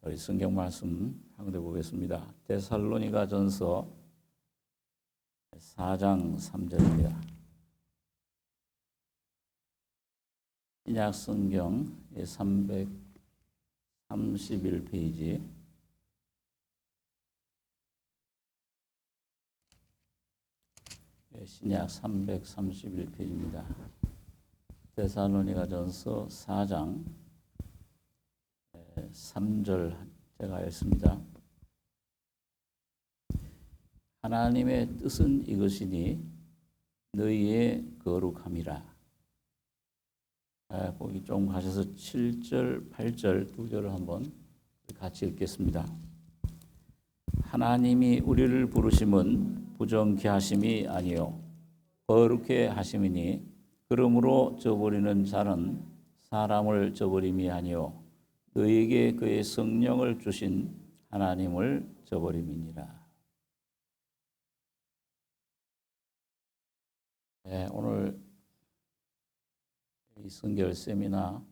우리 성경 말씀 한번 보겠습니다. 데살로니가전서 4장 3절입니다. 신약 성경 331페이지 신약 331페이지입니다. 데살로니가전서 4장 3절 제가 읽습니다. 하나님의 뜻은 이것이니 너희의 거룩함이라. 거기 좀 가셔서 7절, 8절 두 절을 한번 같이 읽겠습니다. 하나님이 우리를 부르심은 부정케 하심이 아니요 거룩케 하심이니 그러므로 저버리는 자는 사람을 저버림이 아니요 너희에게 그의 성령을 주신 하나님을 저버림이니라. 네, 오늘 이 성결 세미나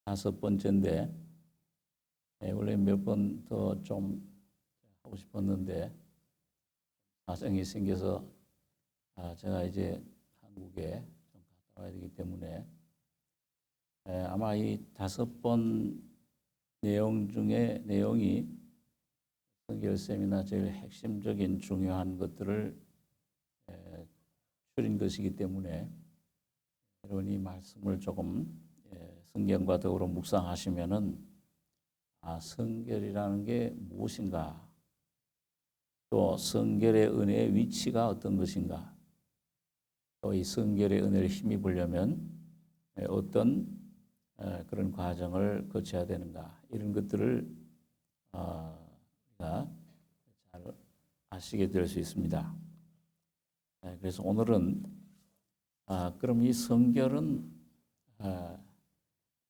다섯 번째인데 원래 몇 번 더 좀 하고 싶었는데 사정이 생겨서 제가 이제 한국에 좀 갔다 와야 되기 때문에 아마 이 다섯 번 내용 중에 내용이 성결 세미나 제일 핵심적인 중요한 것들을 추린 것이기 때문에 여러분이 말씀을 조금 성경과 더불어 묵상하시면은 성결이라는 게 무엇인가, 또 성결의 은혜의 위치가 어떤 것인가, 또 이 성결의 은혜를 힘입으려면 어떤 그런 과정을 거쳐야 되는가, 이런 것들을 우리가 잘 아시게 될 수 있습니다. 그래서 오늘은 그럼 이 성결은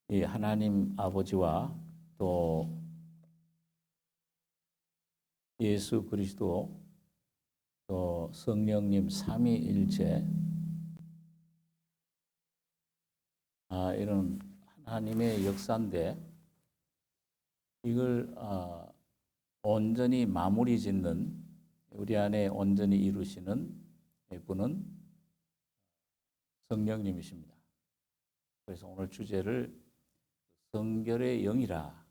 이 하나님 아버지와 또 예수 그리스도 또 성령님 삼위일체 이런 하나님의 역사인데 이걸 온전히 마무리 짓는, 우리 안에 온전히 이루시는 분은 성령님이십니다. 그래서 오늘 주제를 성결의 영이라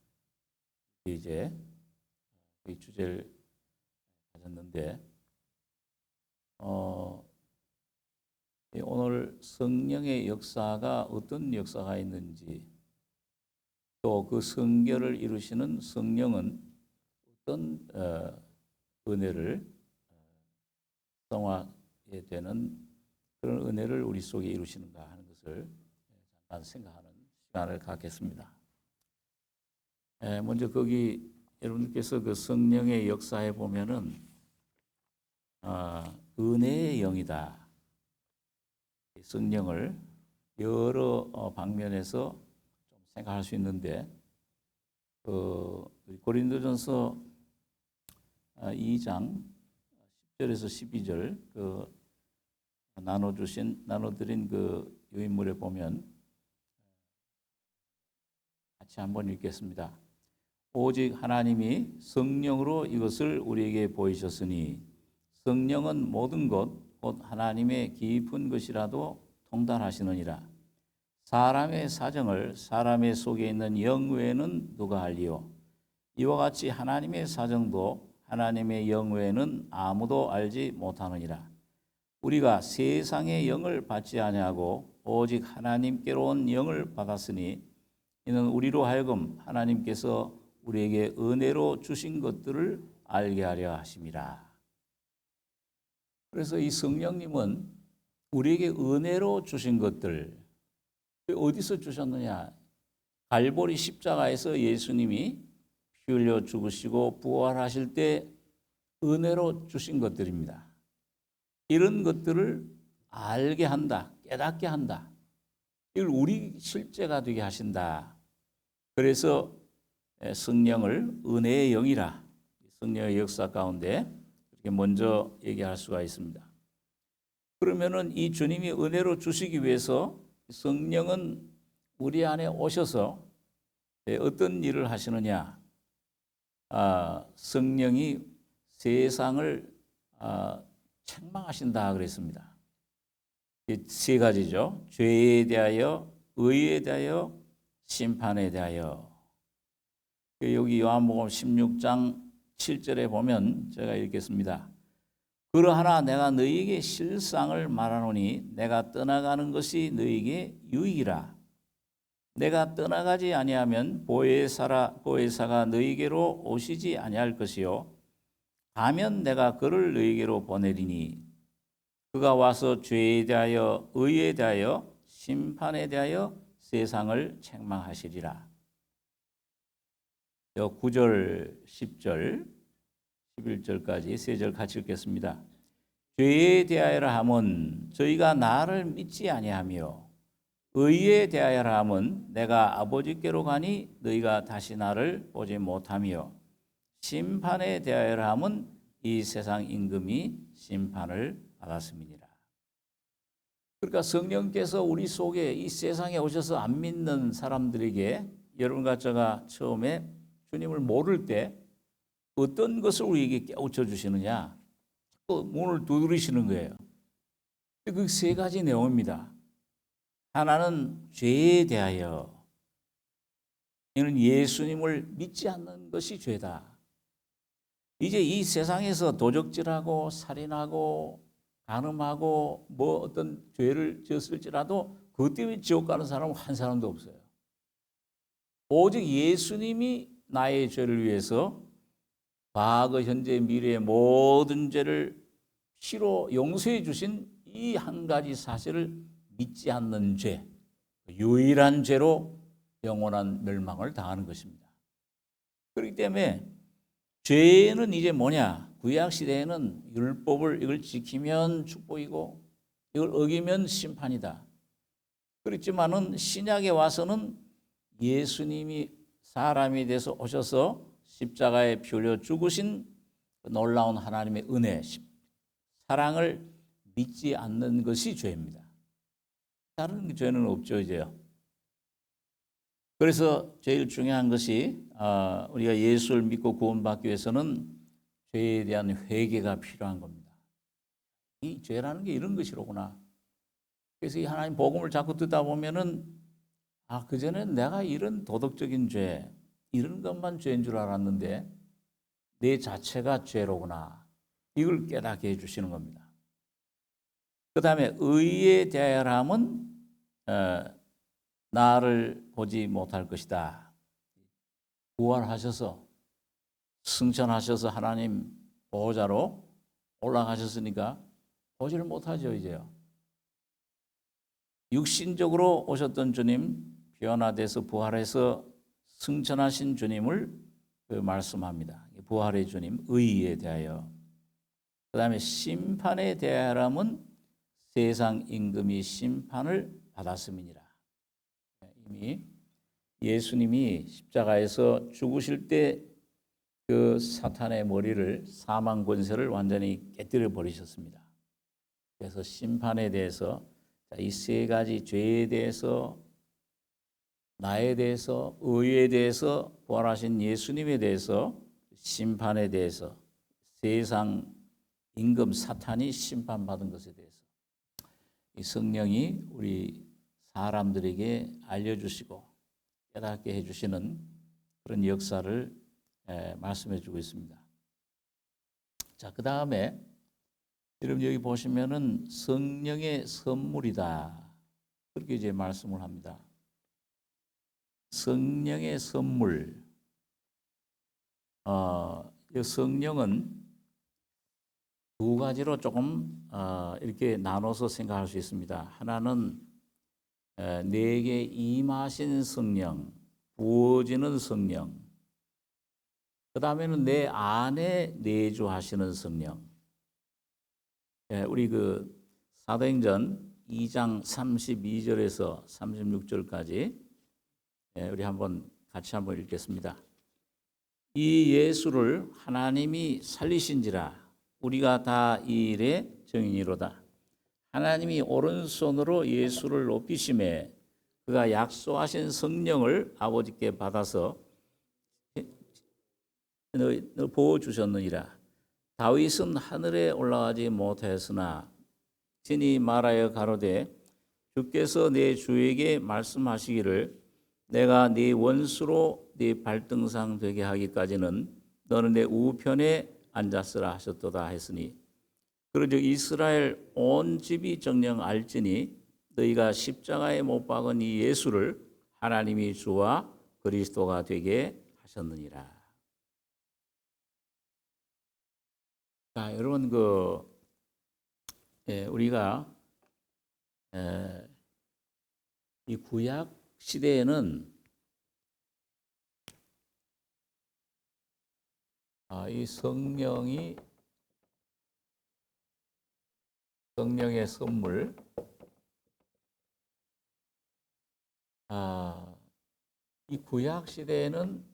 이제 이 주제를 가졌는데 오늘 성령의 역사가 어떤 역사가 있는지, 또 그 성결을 이루시는 성령은 어떤 은혜를 성화에 되는 그런 은혜를 우리 속에 이루시는가 하는 것을 잠깐 생각하는 시간을 갖겠습니다. 먼저 거기 여러분께서 그 성령의 역사에 보면은 은혜의 영이다. 성령을 여러 방면에서 좀 생각할 수 있는데 고린도전서 2장 10절에서 12절 나눠드린 그 유인물에 보면 같이 한번 읽겠습니다. 오직 하나님이 성령으로 이것을 우리에게 보이셨으니 성령은 모든 것 곧 하나님의 깊은 것이라도 통달하시느니라. 사람의 사정을 사람의 속에 있는 영 외에는 누가 알리요? 이와 같이 하나님의 사정도 하나님의 영 외에는 아무도 알지 못하느니라. 우리가 세상의 영을 받지 아니하고 오직 하나님께로 온 영을 받았으니 이는 우리로 하여금 하나님께서 우리에게 은혜로 주신 것들을 알게 하려 하심이라. 그래서 이 성령님은 우리에게 은혜로 주신 것들, 어디서 주셨느냐? 갈보리 십자가에서 예수님이 피 흘려 죽으시고 부활하실 때 은혜로 주신 것들입니다. 이런 것들을 알게 한다, 깨닫게 한다. 이걸 우리 실제가 되게 하신다. 그래서 성령을 은혜의 영이라, 성령의 역사 가운데 이렇게 먼저 얘기할 수가 있습니다. 그러면은 이 주님이 은혜로 주시기 위해서 성령은 우리 안에 오셔서 어떤 일을 하시느냐? 성령이 세상을 책망하신다 그랬습니다. 세 가지죠. 죄에 대하여, 의에 대하여, 심판에 대하여. 여기 요한복음 16장 7절에 보면 제가 읽겠습니다. 그러하나 내가 너희에게 실상을 말하노니 내가 떠나가는 것이 너희에게 유익이라. 내가 떠나가지 아니하면 보혜사가 너희에게로 오시지 아니할 것이요 가면 내가 그를 너희에게로 보내리니 그가 와서 죄에 대하여 의에 대하여 심판에 대하여 세상을 책망하시리라. 9절, 10절, 11절까지 세 절 같이 읽겠습니다. 죄에 대하여라 함은 저희가 나를 믿지 아니하며 의에 대하여라 함은 내가 아버지께로 가니 너희가 다시 나를 보지 못하며 심판에 대하여라 함은 이 세상 임금이 심판을 받았음이니라. 그러니까 성령께서 우리 속에 이 세상에 오셔서 안 믿는 사람들에게 여러분과 제가 처음에 주님을 모를 때 어떤 것을 우리에게 깨우쳐 주시느냐? 자꾸 문을 두드리시는 거예요. 그 세 가지 내용입니다. 하나는 죄에 대하여, 이는 예수님을 믿지 않는 것이 죄다. 이제 이 세상에서 도적질하고 살인하고 간음하고 뭐 어떤 죄를 지었을지라도 그것 때문에 지옥 가는 사람은 한 사람도 없어요. 오직 예수님이 나의 죄를 위해서 과거, 현재, 미래의 모든 죄를 피로 용서해 주신 이 한 가지 사실을 믿지 않는 죄, 유일한 죄로 영원한 멸망을 당하는 것입니다. 그렇기 때문에 죄는 이제 뭐냐? 구약 시대에는 율법을 이걸 지키면 축복이고 이걸 어기면 심판이다. 그렇지만은 신약에 와서는 예수님이 사람이 돼서 오셔서 십자가에 피 흘려 죽으신 놀라운 하나님의 은혜, 사랑을 믿지 않는 것이 죄입니다. 다른 죄는 없죠, 이제요. 그래서 제일 중요한 것이 우리가 예수를 믿고 구원받기 위해서는 죄에 대한 회개가 필요한 겁니다. 이 죄라는 게 이런 것이로구나. 그래서 이 하나님 복음을 자꾸 듣다 보면은 그전엔 내가 이런 도덕적인 죄, 이런 것만 죄인 줄 알았는데 내 자체가 죄로구나. 이걸 깨닫게 해주시는 겁니다. 그 다음에 의에 대하여라면 나를 보지 못할 것이다. 부활하셔서 승천하셔서 하나님 보호자로 올라가셨으니까 보지를 못하죠, 이제요. 육신적으로 오셨던 주님, 변화돼서 부활해서 승천하신 주님을 말씀합니다. 부활의 주님, 의에 대하여. 그 다음에 심판에 대하여라면 세상 임금이 심판을 받았음이니라. 이미 예수님이 십자가에서 죽으실 때 그 사탄의 머리를, 사망 권세를 완전히 깨뜨려 버리셨습니다. 그래서 심판에 대해서 이 세 가지 죄에 대해서, 나에 대해서, 의에 대해서, 부활하신 예수님에 대해서, 심판에 대해서, 세상 임금 사탄이 심판받은 것에 대해서 이 성령이 우리 사람들에게 알려주시고 깨닫게 해주시는 그런 역사를 말씀해 주고 있습니다. 자, 그 다음에 여러분 여기 보시면은 성령의 선물이다. 그렇게 이제 말씀을 합니다. 성령의 선물. 이 성령은 두 가지로 조금 이렇게 나눠서 생각할 수 있습니다. 하나는 내게 임하신 성령, 부어지는 성령. 그 다음에는 내 안에 내주하시는 성령. 우리 그 사도행전 2장 32절에서 36절까지 우리 같이 한번 읽겠습니다. 이 예수를 하나님이 살리신지라 우리가 다 이 일의 증인이로다. 하나님이 오른손으로 예수를 높이심에 그가 약속하신 성령을 아버지께 받아서 너 보호 주셨느니라. 다윗은 하늘에 올라가지 못하였으나 친히 말하여 가로되 주께서 내 주에게 말씀하시기를 내가 네 원수로 네 발등상 되게 하기까지는 너는 내 우편에 앉았으라 하셨도다 했으니 그러즉 이스라엘 온 집이 정녕 알지니 너희가 십자가에 못 박은 이 예수를 하나님이 주와 그리스도가 되게 하셨느니라. 자, 여러분 우리가 이 구약 시대에는 이 성령의 선물, 이 구약 시대에는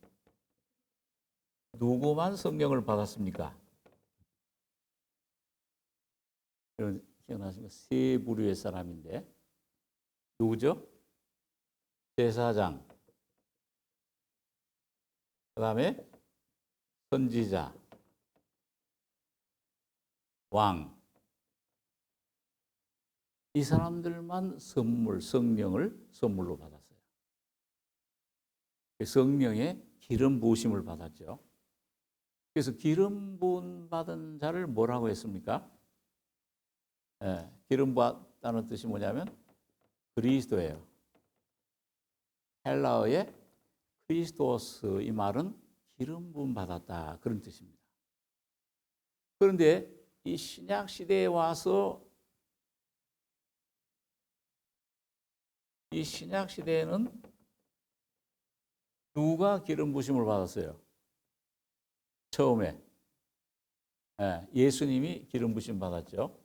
누구만 성령을 받았습니까? 여러분 기억나십니까? 세 부류의 사람인데 누구죠? 제사장, 그 다음에 선지자, 왕. 이 사람들만 성령을 선물로 받았어요. 성령의 기름 부으심을 받았죠. 그래서 기름 부음 받은 자를 뭐라고 했습니까? 기름 부었다는 뜻이 뭐냐면 그리스도예요. 헬라어의 크리스토스, 이 말은 기름 부음 받았다, 그런 뜻입니다. 그런데 이 신약 시대에 와서 이 신약 시대에는 누가 기름 부심을 받았어요? 처음에 예수님이 기름 부심 받았죠.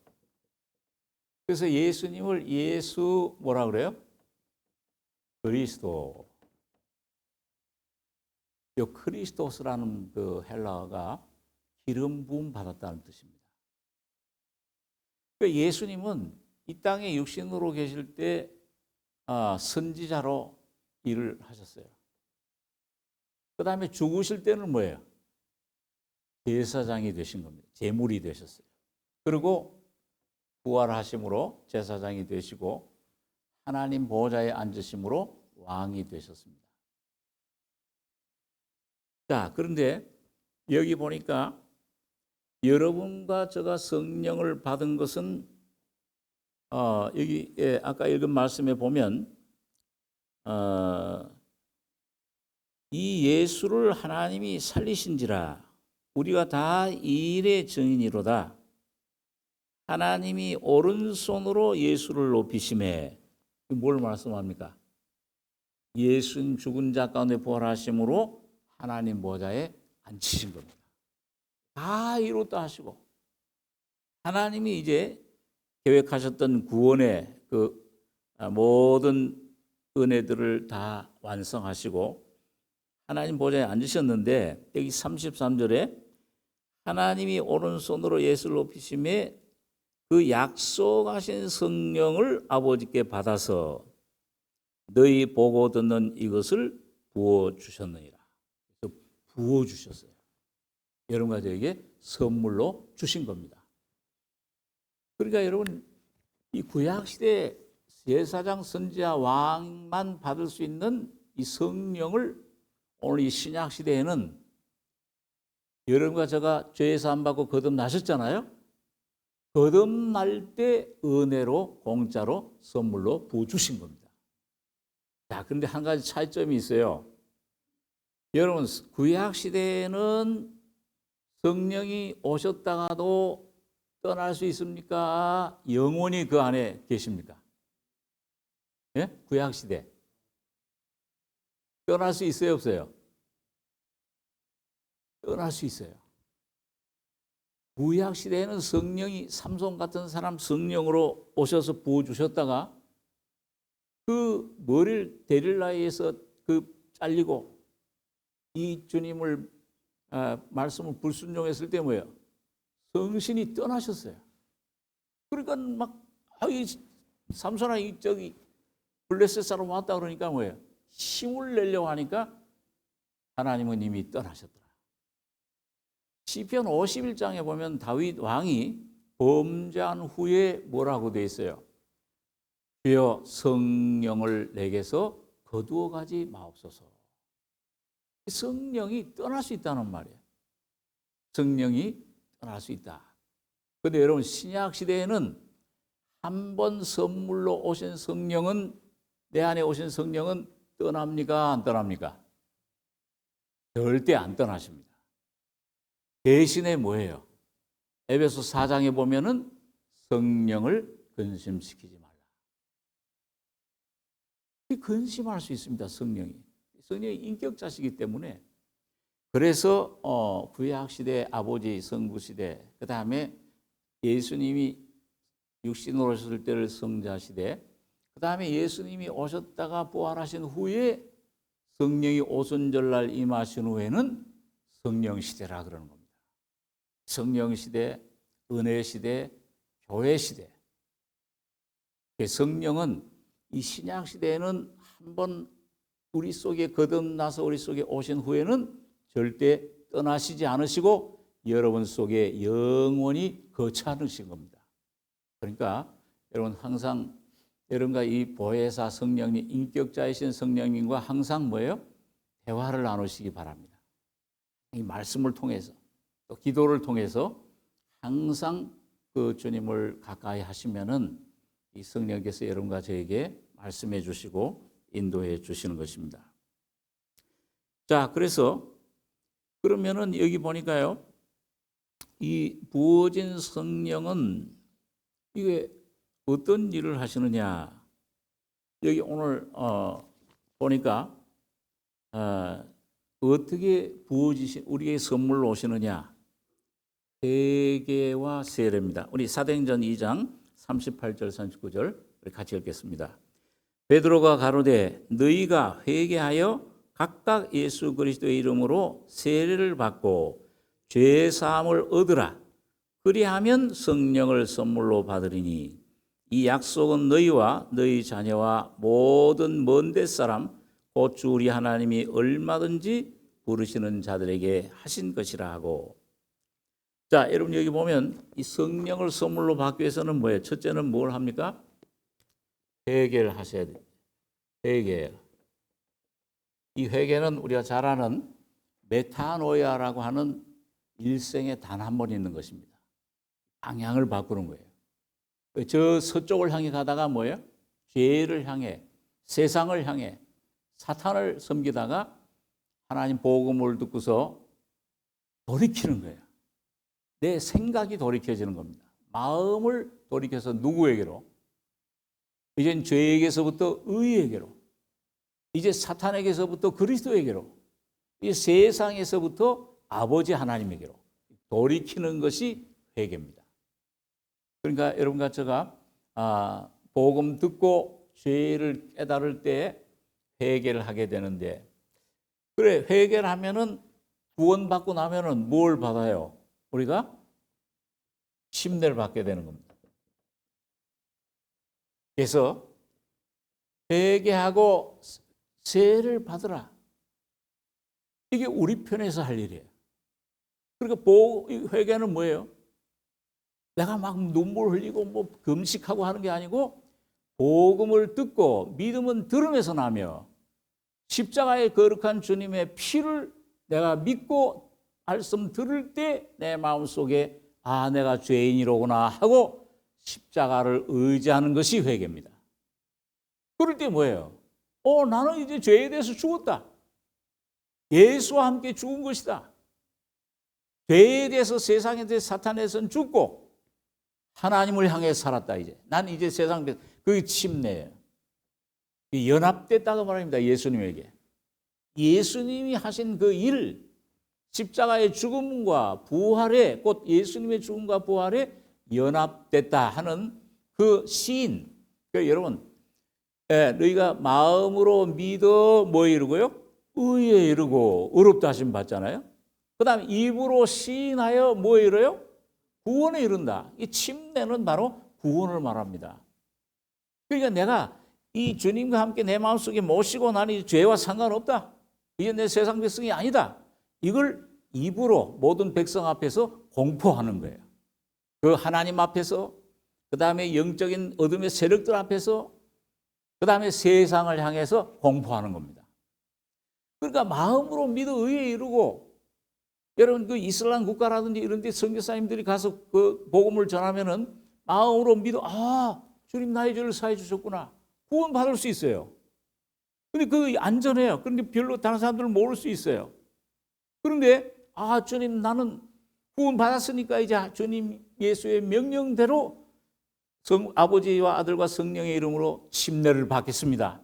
그래서 예수님을 예수 뭐라 그래요? 그리스도. 이 크리스토스라는 그 헬라어가 기름 부음 받았다는 뜻입니다. 그러니까 예수님은 이 땅에 육신으로 계실 때 선지자로 일을 하셨어요. 그 다음에 죽으실 때는 뭐예요? 제사장이 되신 겁니다. 제물이 되셨어요. 그리고 부활하심으로 제사장이 되시고 하나님 보좌에 앉으심으로 왕이 되셨습니다. 자, 그런데 여기 보니까 여러분과 제가 성령을 받은 것은 여기 아까 읽은 말씀에 보면 이 예수를 하나님이 살리신지라 우리가 다 이 일의 증인이로다. 하나님이 오른손으로 예수를 높이심에 뭘 말씀합니까? 예수는 죽은 자 가운데 부활하심으로 하나님 보좌에 앉히신 겁니다. 다 이뤘다 하시고 하나님이 이제 계획하셨던 구원의 그 모든 은혜들을 다 완성하시고 하나님 보좌에 앉으셨는데 여기 33절에 하나님이 오른손으로 예수를 높이심에 그 약속하신 성령을 아버지께 받아서 너희 보고 듣는 이것을 부어주셨느니라. 그래서 부어주셨어요. 여러분과 저에게 선물로 주신 겁니다. 그러니까 여러분 이 구약시대 제사장, 선지자, 왕만 받을 수 있는 이 성령을 오늘 이 신약시대에는 여러분과 제가 죄에서 안 받고 거듭나셨잖아요. 거듭날 때 은혜로 공짜로 선물로 부어주신 겁니다. 자, 그런데 한 가지 차이점이 있어요. 여러분 구약시대에는 성령이 오셨다가도 떠날 수 있습니까? 영원히 그 안에 계십니까? 예? 구약시대. 떠날 수 있어요, 없어요? 떠날 수 있어요. 구약시대에는 성령이 삼손 같은 사람 성령으로 오셔서 부어주셨다가 그 머리를 데릴라에서 그 잘리고 이 주님을 말씀을 불순종했을 때 뭐예요? 성신이 떠나셨어요. 그러니까 막 이 삼손아 저기 블레셋 사람 왔다 그러니까 뭐예요? 힘을 내려고 하니까 하나님은 이미 떠나셨더라. 시편 51장에 보면 다윗 왕이 범죄한 후에 뭐라고 돼 있어요? 주여 성령을 내게서 거두어 가지 마옵소서. 성령이 떠날 수 있다는 말이에요. 성령이 떠날 수 있다. 그런데 여러분 신약 시대에는 한 번 선물로 오신 성령은 내 안에 오신 성령은 떠납니까? 안 떠납니까? 절대 안 떠나십니다. 대신에 뭐예요? 에베소 4장에 보면은 성령을 근심시키지 말라. 근심할 수 있습니다. 성령이 인격자시기 때문에. 그래서 구약 시대 아버지 성부 시대, 그 다음에 예수님이 육신으로 오셨을 때를 성자 시대, 그 다음에 예수님이 오셨다가 부활하신 후에 성령이 오순절날 임하신 후에는 성령 시대라 그러는 겁니다. 성령 시대, 은혜 시대, 교회 시대. 성령은 이 신약 시대에는 한번 우리 속에 거듭나서 우리 속에 오신 후에는 절대 떠나시지 않으시고 여러분 속에 영원히 거처하신 겁니다. 그러니까 여러분 항상 여러분과 이 보혜사 성령님, 인격자이신 성령님과 항상 뭐예요? 대화를 나누시기 바랍니다. 이 말씀을 통해서 또 기도를 통해서 항상 그 주님을 가까이 하시면은 이 성령께서 여러분과 저에게 말씀해 주시고 인도해 주시는 것입니다. 자, 그래서 그러면은 여기 보니까요, 이 부어진 성령은 이게 어떤 일을 하시느냐? 여기 오늘 보니까 어떻게 부어지신 우리에게 선물로 오시느냐? 회개와 세례입니다. 우리 사도행전 2장 38절 39절 같이 읽겠습니다. 베드로가 가로되 너희가 회개하여 각각 예수 그리스도의 이름으로 세례를 받고 죄 사함을 얻으라. 그리하면 성령을 선물로 받으리니 이 약속은 너희와 너희 자녀와 모든 먼 데 사람 곧 주 우리 하나님이 얼마든지 부르시는 자들에게 하신 것이라 하고. 자, 여러분 여기 보면 이 성령을 선물로 받기 위해서는 뭐예요? 첫째는 뭘 합니까? 회개를 하셔야 돼요. 회개. 이 회개는 우리가 잘 아는 메타노이아라고 하는 일생에 단 한 번 있는 것입니다. 방향을 바꾸는 거예요. 저 서쪽을 향해 가다가 뭐예요? 죄를 향해, 세상을 향해, 사탄을 섬기다가 하나님 복음을 듣고서 돌이키는 거예요. 내 생각이 돌이켜지는 겁니다. 마음을 돌이켜서 누구에게로? 이젠 죄에게서부터 의에게로, 이제 사탄에게서부터 그리스도에게로, 이 세상에서부터 아버지 하나님에게로 돌이키는 것이 회개입니다. 그러니까 여러분과 제가 복음 듣고 죄를 깨달을 때 회개를 하게 되는데, 그래 회개를 하면은 구원받고 나면은 뭘 받아요? 우리가 침례를 받게 되는 겁니다. 그래서 회개하고 세례를 받으라. 이게 우리 편에서 할 일이에요. 그러니까 회개는 뭐예요? 내가 막 눈물 흘리고 뭐 금식하고 하는 게 아니고 복음을 듣고 믿음은 들음에서 나며 십자가의 거룩한 주님의 피를 내가 믿고 말씀 들을 때 내 마음속에 내가 죄인이로구나 하고 십자가를 의지하는 것이 회개입니다. 그럴 때 뭐예요? 나는 이제 죄에 대해서 죽었다. 예수와 함께 죽은 것이다. 죄에 대해서 세상에 대해서 사탄에서는 죽고 하나님을 향해 살았다. 이제 난 이제 세상 그게 침례예요. 연합됐다고 말합니다. 예수님에게. 예수님이 하신 그 일, 십자가의 죽음과 부활에, 곧 예수님의 죽음과 부활에 연합됐다 하는 그 시인. 그러니까 여러분, 너희가 마음으로 믿어 뭐 이루고요? 의에 이르고 의롭다 하심 받잖아요. 그 다음에 입으로 시인하여 뭐 이뤄요? 구원에 이른다. 이 침례는 바로 구원을 말합니다. 그러니까 내가 이 주님과 함께 내 마음속에 모시고 나니 죄와 상관없다. 이게 내 세상 백성이 아니다. 이걸 입으로 모든 백성 앞에서 공포하는 거예요. 그 하나님 앞에서, 그 다음에 영적인 어둠의 세력들 앞에서, 그 다음에 세상을 향해서 공포하는 겁니다. 그러니까 마음으로 믿어 의에 이르고, 여러분 그 이슬람 국가라든지 이런 데 선교사님들이 가서 그 복음을 전하면은 마음으로 믿어, 주님 나의 죄를 사해 주셨구나. 구원 받을 수 있어요. 근데 그 안전해요. 그런데 별로 다른 사람들은 모를 수 있어요. 그런데 주님 나는 구원 받았으니까 이제 주님 예수의 명령대로 아버지와 아들과 성령의 이름으로 침례를 받겠습니다.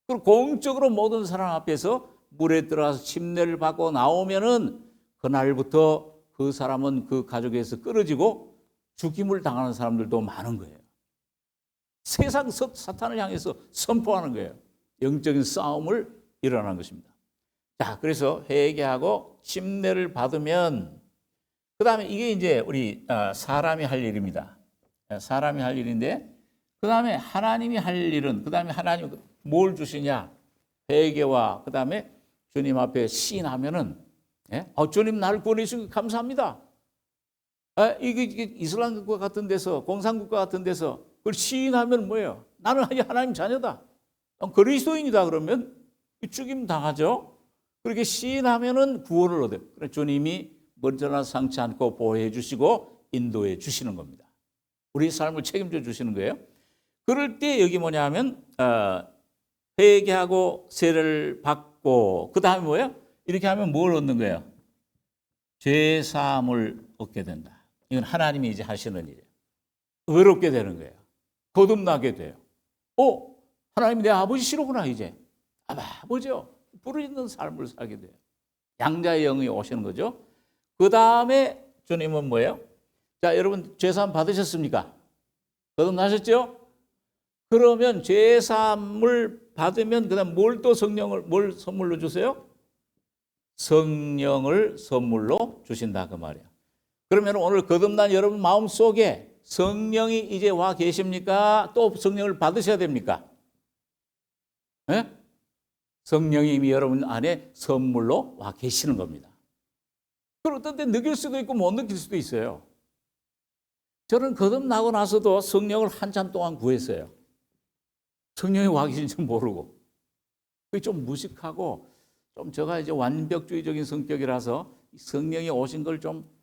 그리고 공적으로 모든 사람 앞에서 물에 들어가서 침례를 받고 나오면은 그날부터 그 사람은 그 가족에서 끊어지고 죽임을 당하는 사람들도 많은 거예요. 세상 사탄을 향해서 선포하는 거예요. 영적인 싸움을 일어나는 것입니다. 자, 그래서 회개하고 침례를 받으면 그 다음에 이게 이제 우리 사람이 할 일입니다. 사람이 할 일인데 그 다음에 하나님이 할 일은 그 다음에 하나님 뭘 주시냐? 회개와 그 다음에 주님 앞에 시인하면은 주님 나를 구원해 주시니 감사합니다. 이게 이슬람 국가 같은 데서 공산국가 같은 데서 그걸 시인하면 뭐예요? 나는 하나님 자녀다. 그리스도인이다 그러면 죽임 당하죠. 그렇게 시인하면은 구원을 얻어요. 그래서 주님이 먼저나 상치 않고 보호해 주시고 인도해 주시는 겁니다. 우리 삶을 책임져 주시는 거예요. 그럴 때 여기 뭐냐면 회개하고 세례를 받고 그 다음에 뭐예요? 이렇게 하면 뭘 얻는 거예요? 죄 사함을 얻게 된다. 이건 하나님이 이제 하시는 일이에요. 의롭게 되는 거예요. 거듭나게 돼요. 하나님이 내 아버지시로구나 이제. 아버지요. 부르짖는 삶을 살게 돼요. 양자의 영이 오시는 거죠. 그 다음에 주님은 뭐예요? 자, 여러분 죄사함 받으셨습니까? 거듭나셨죠? 그러면 죄사함을 받으면 그다음 뭘 선물로 주세요? 성령을 선물로 주신다 그 말이에요. 그러면 오늘 거듭난 여러분 마음속에 성령이 이제 와 계십니까? 또 성령을 받으셔야 됩니까? 네? 성령이 이미 여러분 안에 선물로 와 계시는 겁니다. 그리고 어떤 때 느낄 수도 있고 못 느낄 수도 있어요. 저는 거듭나고 나서도 성령을 한참 동안 구했어요. 성령이 와 계신지 모르고. 그게 좀 무식하고 좀 제가 이제 완벽주의적인 성격이라서 성령이 오신 걸 좀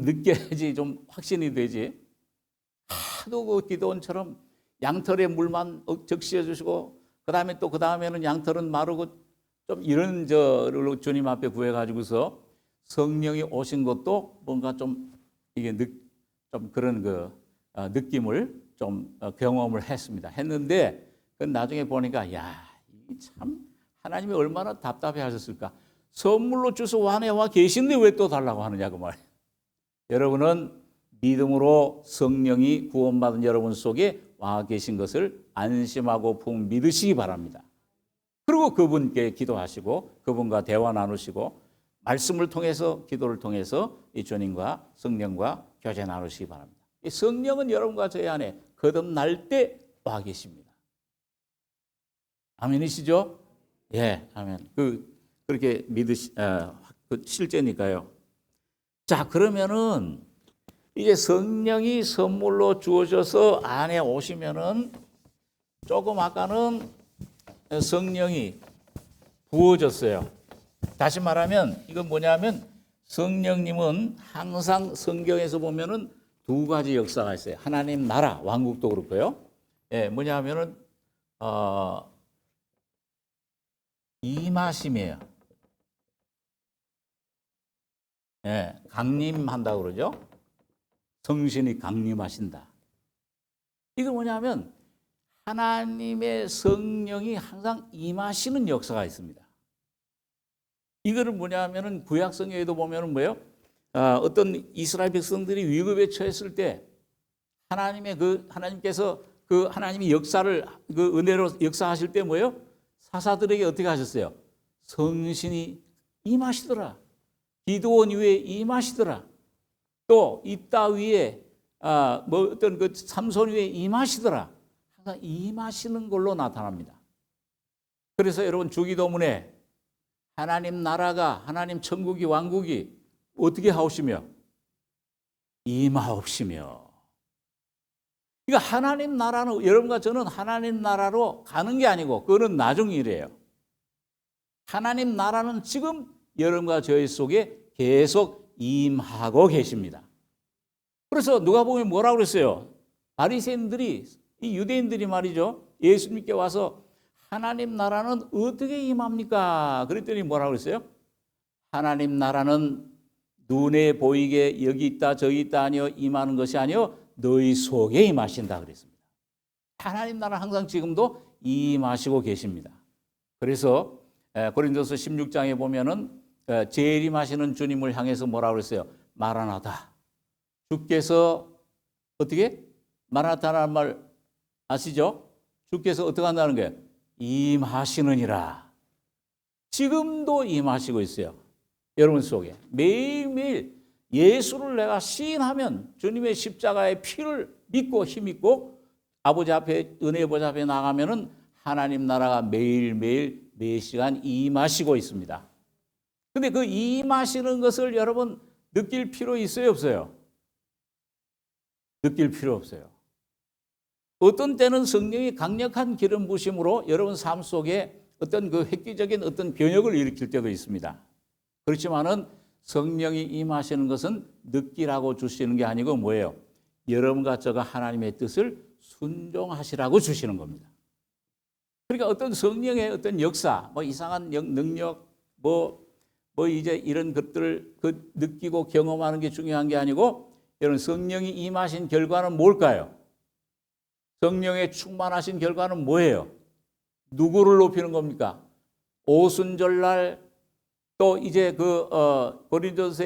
느껴야지 좀 확신이 되지. 하도 그 기도원처럼 양털에 물만 적시해 주시고 그 다음에는 양털은 마르고 좀 이런 주님 앞에 구해가지고서 성령이 오신 것도 뭔가 좀 이게 좀 그런 느낌을 좀 경험을 했는데 나중에 보니까 참 하나님이 얼마나 답답해 하셨을까. 선물로 주소 안에 와 계신데 왜 또 달라고 하느냐 그 말이에요. 여러분은 믿음으로 성령이 구원받은 여러분 속에 와 계신 것을 안심하고 푹 믿으시기 바랍니다. 그리고 그분께 기도하시고 그분과 대화 나누시고 말씀을 통해서 기도를 통해서 이 주님과 성령과 교제 나누시기 바랍니다. 이 성령은 여러분과 저희 안에 거듭날 때 와 계십니다. 아멘이시죠? 예, 아멘. 그렇게 실제니까요. 자, 그러면은 이제 성령이 선물로 주어져서 안에 오시면은 조금 아까는 성령이 부어졌어요. 다시 말하면 이건 뭐냐면 성령님은 항상 성경에서 보면은 두 가지 역사가 있어요. 하나님 나라, 왕국도 그렇고요. 예, 뭐냐면은 임하심이에요. 예, 강림한다고 그러죠. 성신이 강림하신다. 이건 뭐냐면 하나님의 성령이 항상 임하시는 역사가 있습니다. 이거를 뭐냐면은 구약성경에도 보면은 뭐예요? 어떤 이스라엘 백성들이 위급에 처했을 때 하나님께서 하나님이 역사를 은혜로 역사하실 때 뭐예요? 사사들에게 어떻게 하셨어요? 성신이 임하시더라. 기드온 위에 임하시더라. 또 이따 위에 어떤 삼손 위에 임하시더라. 항상 임하시는 걸로 나타납니다. 그래서 여러분 주기도문에 하나님 나라가, 하나님 천국이, 왕국이 어떻게 하옵시며 임하옵시며. 그러니까 하나님 나라는, 여러분과 저는 하나님 나라로 가는 게 아니고 그거는 나중 일이에요. 하나님 나라는 지금 여러분과 저희 속에 계속 임하고 계십니다. 그래서 누가복음에 뭐라고 그랬어요? 바리새인들이, 이 유대인들이 말이죠, 예수님께 와서 하나님 나라는 어떻게 임합니까? 그랬더니 뭐라고 그랬어요? 하나님 나라는 눈에 보이게 여기 있다 저기 있다 아니요 임하는 것이 아니요 너희 속에 임하신다 그랬습니다. 하나님 나라는 항상 지금도 임하시고 계십니다. 그래서 고린도서 16장에 보면은 재림하시는 주님을 향해서 뭐라고 그랬어요? 마라나다. 주께서 어떻게? 마라나타라는 말 아시죠? 주께서 어떻게 한다는 거예요? 임하시느니라. 지금도 임하시고 있어요. 여러분 속에. 매일매일 예수를 내가 시인하면 주님의 십자가의 피를 믿고 힘입고 아버지 앞에, 은혜의 보좌 앞에 나가면은 하나님 나라가 매일매일 매 시간 임하시고 있습니다. 근데 그 임하시는 것을 여러분 느낄 필요 있어요, 없어요? 느낄 필요 없어요. 어떤 때는 성령이 강력한 기름 부심으로 여러분 삶 속에 어떤 그 획기적인 어떤 변혁을 일으킬 때도 있습니다. 그렇지만은 성령이 임하시는 것은 느끼라고 주시는 게 아니고 뭐예요? 여러분과 저가 하나님의 뜻을 순종하시라고 주시는 겁니다. 그러니까 어떤 성령의 어떤 역사, 뭐 이상한 능력, 뭐 이제 이런 것들을 느끼고 경험하는 게 중요한 게 아니고 여러분 성령이 임하신 결과는 뭘까요? 성령에 충만하신 결과는 뭐예요? 누구를 높이는 겁니까? 오순절날 또 이제 고린도서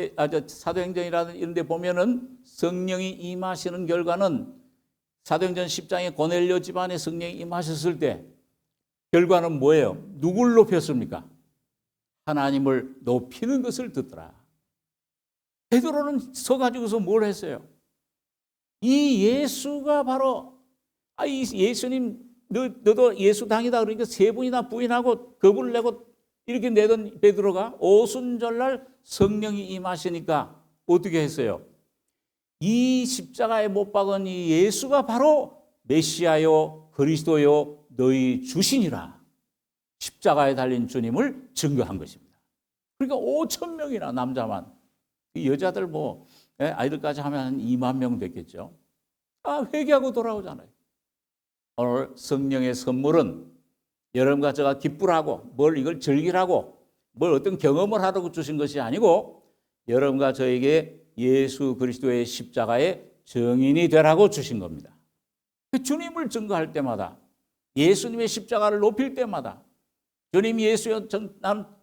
사도행전이라든 이런 데 보면은 성령이 임하시는 결과는 사도행전 10장에 고넬료 집안에 성령이 임하셨을 때 결과는 뭐예요? 누구를 높였습니까? 하나님을 높이는 것을 듣더라. 베드로는 서가지고서 뭘 했어요? 이 예수가 바로 이 예수님 너도 예수 당이다 그러니까 세 분이나 부인하고 겁을 내고 이렇게 내던 베드로가 오순절날 성령이 임하시니까 어떻게 했어요? 이 십자가에 못 박은 이 예수가 바로 메시아요 그리스도요 너희 주시니라. 십자가에 달린 주님을 증거한 것입니다. 그러니까 5천 명이나 남자만, 여자들 아이들까지 하면 한 2만 명 됐겠죠. 회개하고 돌아오잖아요. 오늘 성령의 선물은 여러분과 제가 기쁘라고 이걸 즐기라고 어떤 경험을 하라고 주신 것이 아니고 여러분과 저에게 예수 그리스도의 십자가의 증인이 되라고 주신 겁니다. 주님을 증거할 때마다 예수님의 십자가를 높일 때마다 주님 예수여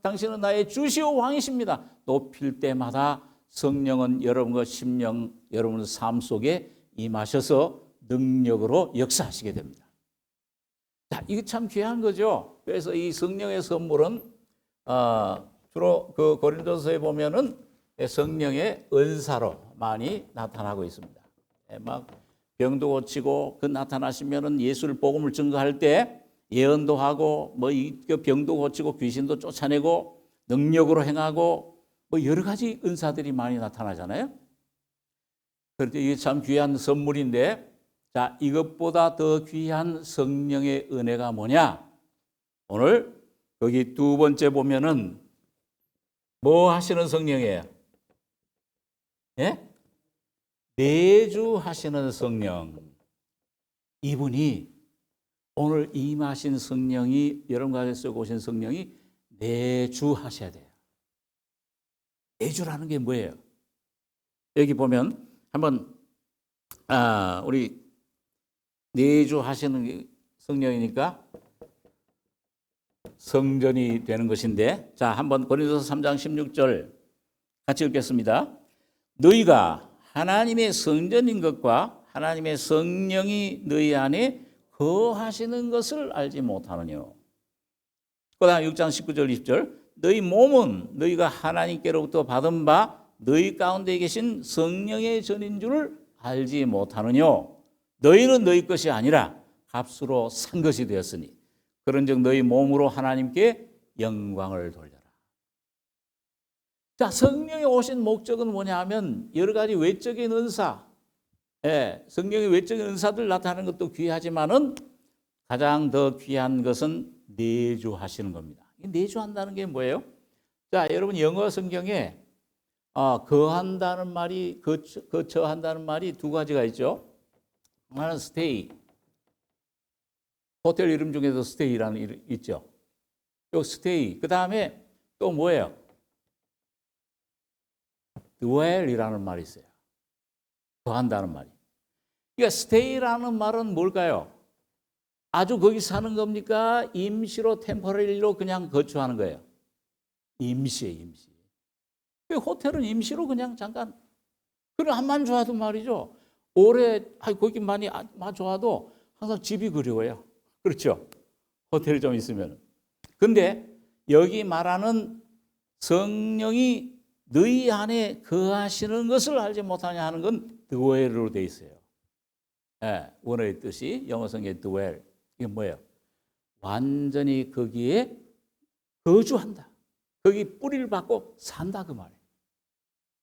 당신은 나의 주시오 왕이십니다. 높일 때마다 성령은 여러분과 심령 여러분의 삶 속에 임하셔서 능력으로 역사하시게 됩니다. 자, 이게 참 귀한 거죠. 그래서 이 성령의 선물은 주로 그 고린도서에 보면은 성령의 은사로 많이 나타나고 있습니다. 막 병도 고치고 나타나시면은 예수를 복음을 증거할 때 예언도 하고 병도 고치고 귀신도 쫓아내고 능력으로 행하고 여러 가지 은사들이 많이 나타나잖아요. 그런데 이게 참 귀한 선물인데 자, 이것보다 더 귀한 성령의 은혜가 뭐냐? 오늘 거기 두 번째 보면은 뭐 하시는 성령이에요? 예? 내주하시는 성령. 이분이 오늘 임하신 성령이 여러분 가운데 오신 성령이 내주하셔야 돼요. 내주라는 게 뭐예요? 여기 보면 한번 우리 내주하시는 성령이니까 성전이 되는 것인데 자, 한번 고린도서 3장 16절 같이 읽겠습니다. 너희가 하나님의 성전인 것과 하나님의 성령이 너희 안에 거하시는 것을 알지 못하느뇨. 그 다음 6장 19절 20절 너희 몸은 너희가 하나님께로부터 받은 바 너희 가운데 계신 성령의 전인 줄을 알지 못하느뇨. 너희는 너희 것이 아니라 값으로 산 것이 되었으니 그런즉 너희 몸으로 하나님께 영광을 돌려라. 자, 성령이 오신 목적은 뭐냐 하면 여러 가지 외적인 은사, 성령의 외적인 은사들 나타나는 것도 귀하지만은 가장 더 귀한 것은 내주하시는 겁니다. 내주한다는 게 뭐예요? 자, 여러분 영어 성경에 거한다는 말이 거처한다는 말이 두 가지가 있죠. 하나는 stay. 호텔 이름 중에도 stay라는 이름 있죠. 요 stay. 그다음에 또 뭐예요? dwell이라는 말이 있어요. 거한다는 말이. 그러니까 stay라는 말은 뭘까요? 아주 거기 사는 겁니까? 임시로 템포러리로 그냥 거주하는 거예요. 임시예요, 임시. 호텔은 임시로 그냥 잠깐. 그럼 한만 좋아도 말이죠. 오래 거기 많이 좋아도 항상 집이 그리워요. 그렇죠? 호텔이 좀 있으면. 근데 여기 말하는 성령이 너희 안에 거하시는 것을 알지 못하냐 하는 건 dwell으로 되어 있어요. 원어의 뜻이 영어 성경의 dwell. 이게 뭐예요? 완전히 거기에 거주한다. 거기 뿌리를 받고 산다 그 말이에요.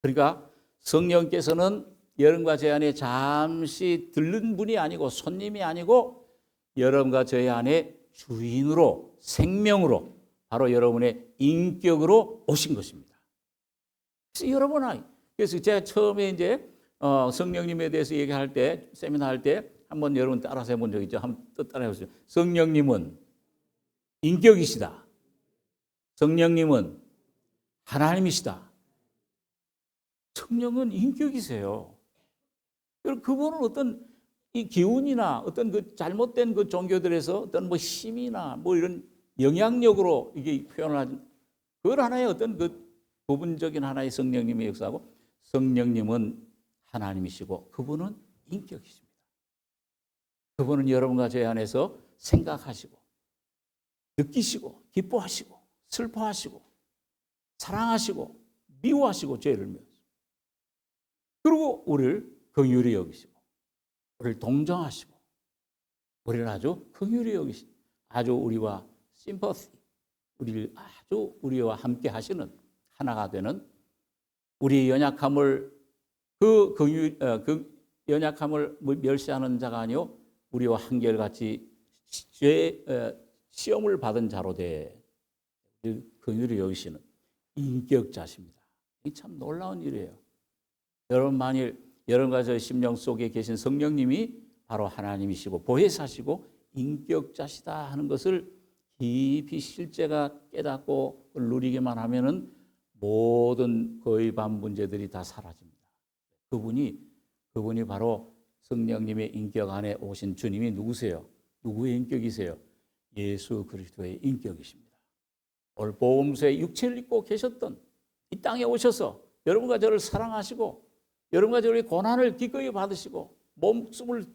그러니까 성령께서는 여러분과 제 안에 잠시 들른 분이 아니고 손님이 아니고 여러분과 저희 안에 주인으로 생명으로 바로 여러분의 인격으로 오신 것입니다. 그래서 여러분 그래서 제가 처음에 이제 성령님에 대해서 얘기할 때 세미나 할 때 한번 여러분 따라서 해본 적 있죠? 한번 또 따라해 보세요. 성령님은 인격이시다. 성령님은 하나님이시다. 성령은 인격이세요. 그분은 어떤 이 기운이나 어떤 그 잘못된 그 종교들에서 어떤 뭐 힘이나 뭐 이런 영향력으로 이게 표현을 하는 그걸 하나의 어떤 그 부분적인 하나의 성령님의 역사하고 성령님은 하나님이시고 그분은 인격이십니다. 그분은 여러분과 제 안에서 생각하시고 느끼시고 기뻐하시고 슬퍼하시고 사랑하시고 미워하시고 죄를 면서 그리고 우리를 긍휼히 여기시고 우리를 동정하시고 우리를 아주 긍휼히 여기시고 아주 우리와 심퍼시 우리를 아주 우리와 함께 하시는 하나가 되는 우리의 연약함을 그 연약함을 멸시하는 자가 아니요 우리와 한결같이 시험을 받은 자로 돼 긍휼히 여기시는 인격자십니다. 이 참 놀라운 일이에요. 여러분 만일 여러분과 저의 심령 속에 계신 성령님이 바로 하나님이시고 보혜사시고 인격자시다 하는 것을 깊이 실제가 깨닫고 누리기만 하면은 모든 거의 반 문제들이 다 사라집니다. 그분이 바로 성령님의 인격 안에 오신 주님이 누구세요? 누구의 인격이세요? 예수 그리스도의 인격이십니다. 오늘 복음서에 육체를 입고 계셨던 이 땅에 오셔서 여러분과 저를 사랑하시고 여러분과 저의 고난을 기꺼이 받으시고 목숨을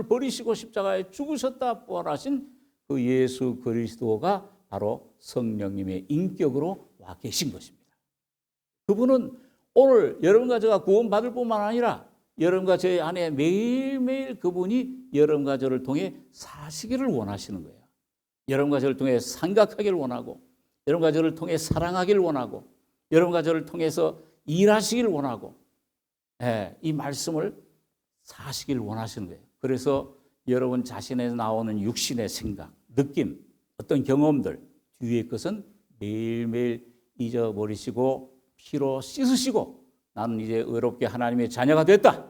버리시고 십자가에 죽으셨다 부활하신 그 예수 그리스도가 바로 성령님의 인격으로 와 계신 것입니다. 그분은 오늘 여러분과 제가 구원받을 뿐만 아니라 여러분과 제 안에 매일매일 그분이 여러분과 저를 통해 사시기를 원하시는 거예요. 여러분과 저를 통해 생각하기를 원하고 여러분과 저를 통해 사랑하기를 원하고 여러분과 저를 통해서 일하시기를 원하고 이 말씀을 사시기를 원하시는 거예요. 그래서 여러분 자신에서 나오는 육신의 생각, 느낌, 어떤 경험들 뒤의 것은 매일매일 잊어버리시고 피로 씻으시고 나는 이제 의롭게 하나님의 자녀가 됐다.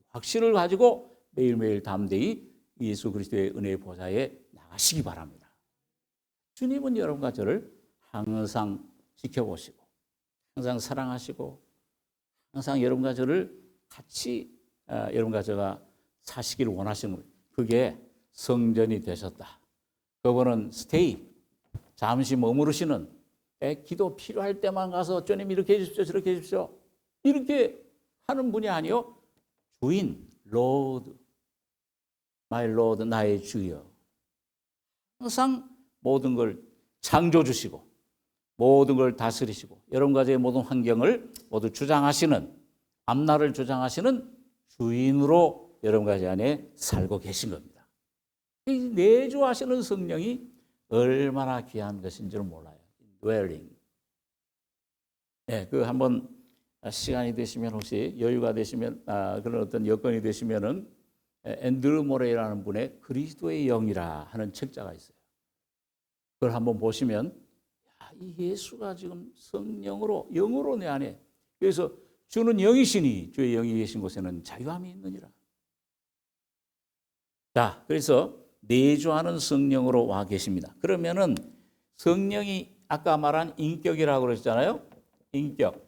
확신을 가지고 매일매일 담대히 예수 그리스도의 은혜의 보좌에 나가시기 바랍니다. 주님은 여러분과 저를 항상 지켜보시고 항상 사랑하시고 항상 여러분과 저를 같이 여러분과 저가 사시기를 원하시는 거예요. 그게 성전이 되셨다. 그분은 스테이, 잠시 머무르시는 기도 필요할 때만 가서 주님 이렇게 해주십시오 저렇게 해주십시오 이렇게 하는 분이 아니요 주인, 로드, 마이 로드, 나의 주여. 항상 모든 걸 창조주시고 모든 걸 다스리시고 여러분과 저의 모든 환경을 모두 주장하시는 앞날을 주장하시는 주인으로 여러분과 제 안에 살고 계신 겁니다. 이 내주하시는 성령이 얼마나 귀한 것인지를 몰라요. dwelling. 네, 그 한번 시간이 되시면 혹시 여유가 되시면 그런 어떤 여건이 되시면은 앤드루 모레이라는 분의 그리스도의 영이라 하는 책자가 있어요. 그걸 한번 보시면 이 예수가 지금 성령으로 영으로 내 안에 그래서 주는 영이시니 주의 영이 계신 곳에는 자유함이 있느니라. 자, 그래서 내주하는 성령으로 와 계십니다. 그러면은 성령이 아까 말한 인격이라고 그랬잖아요. 인격.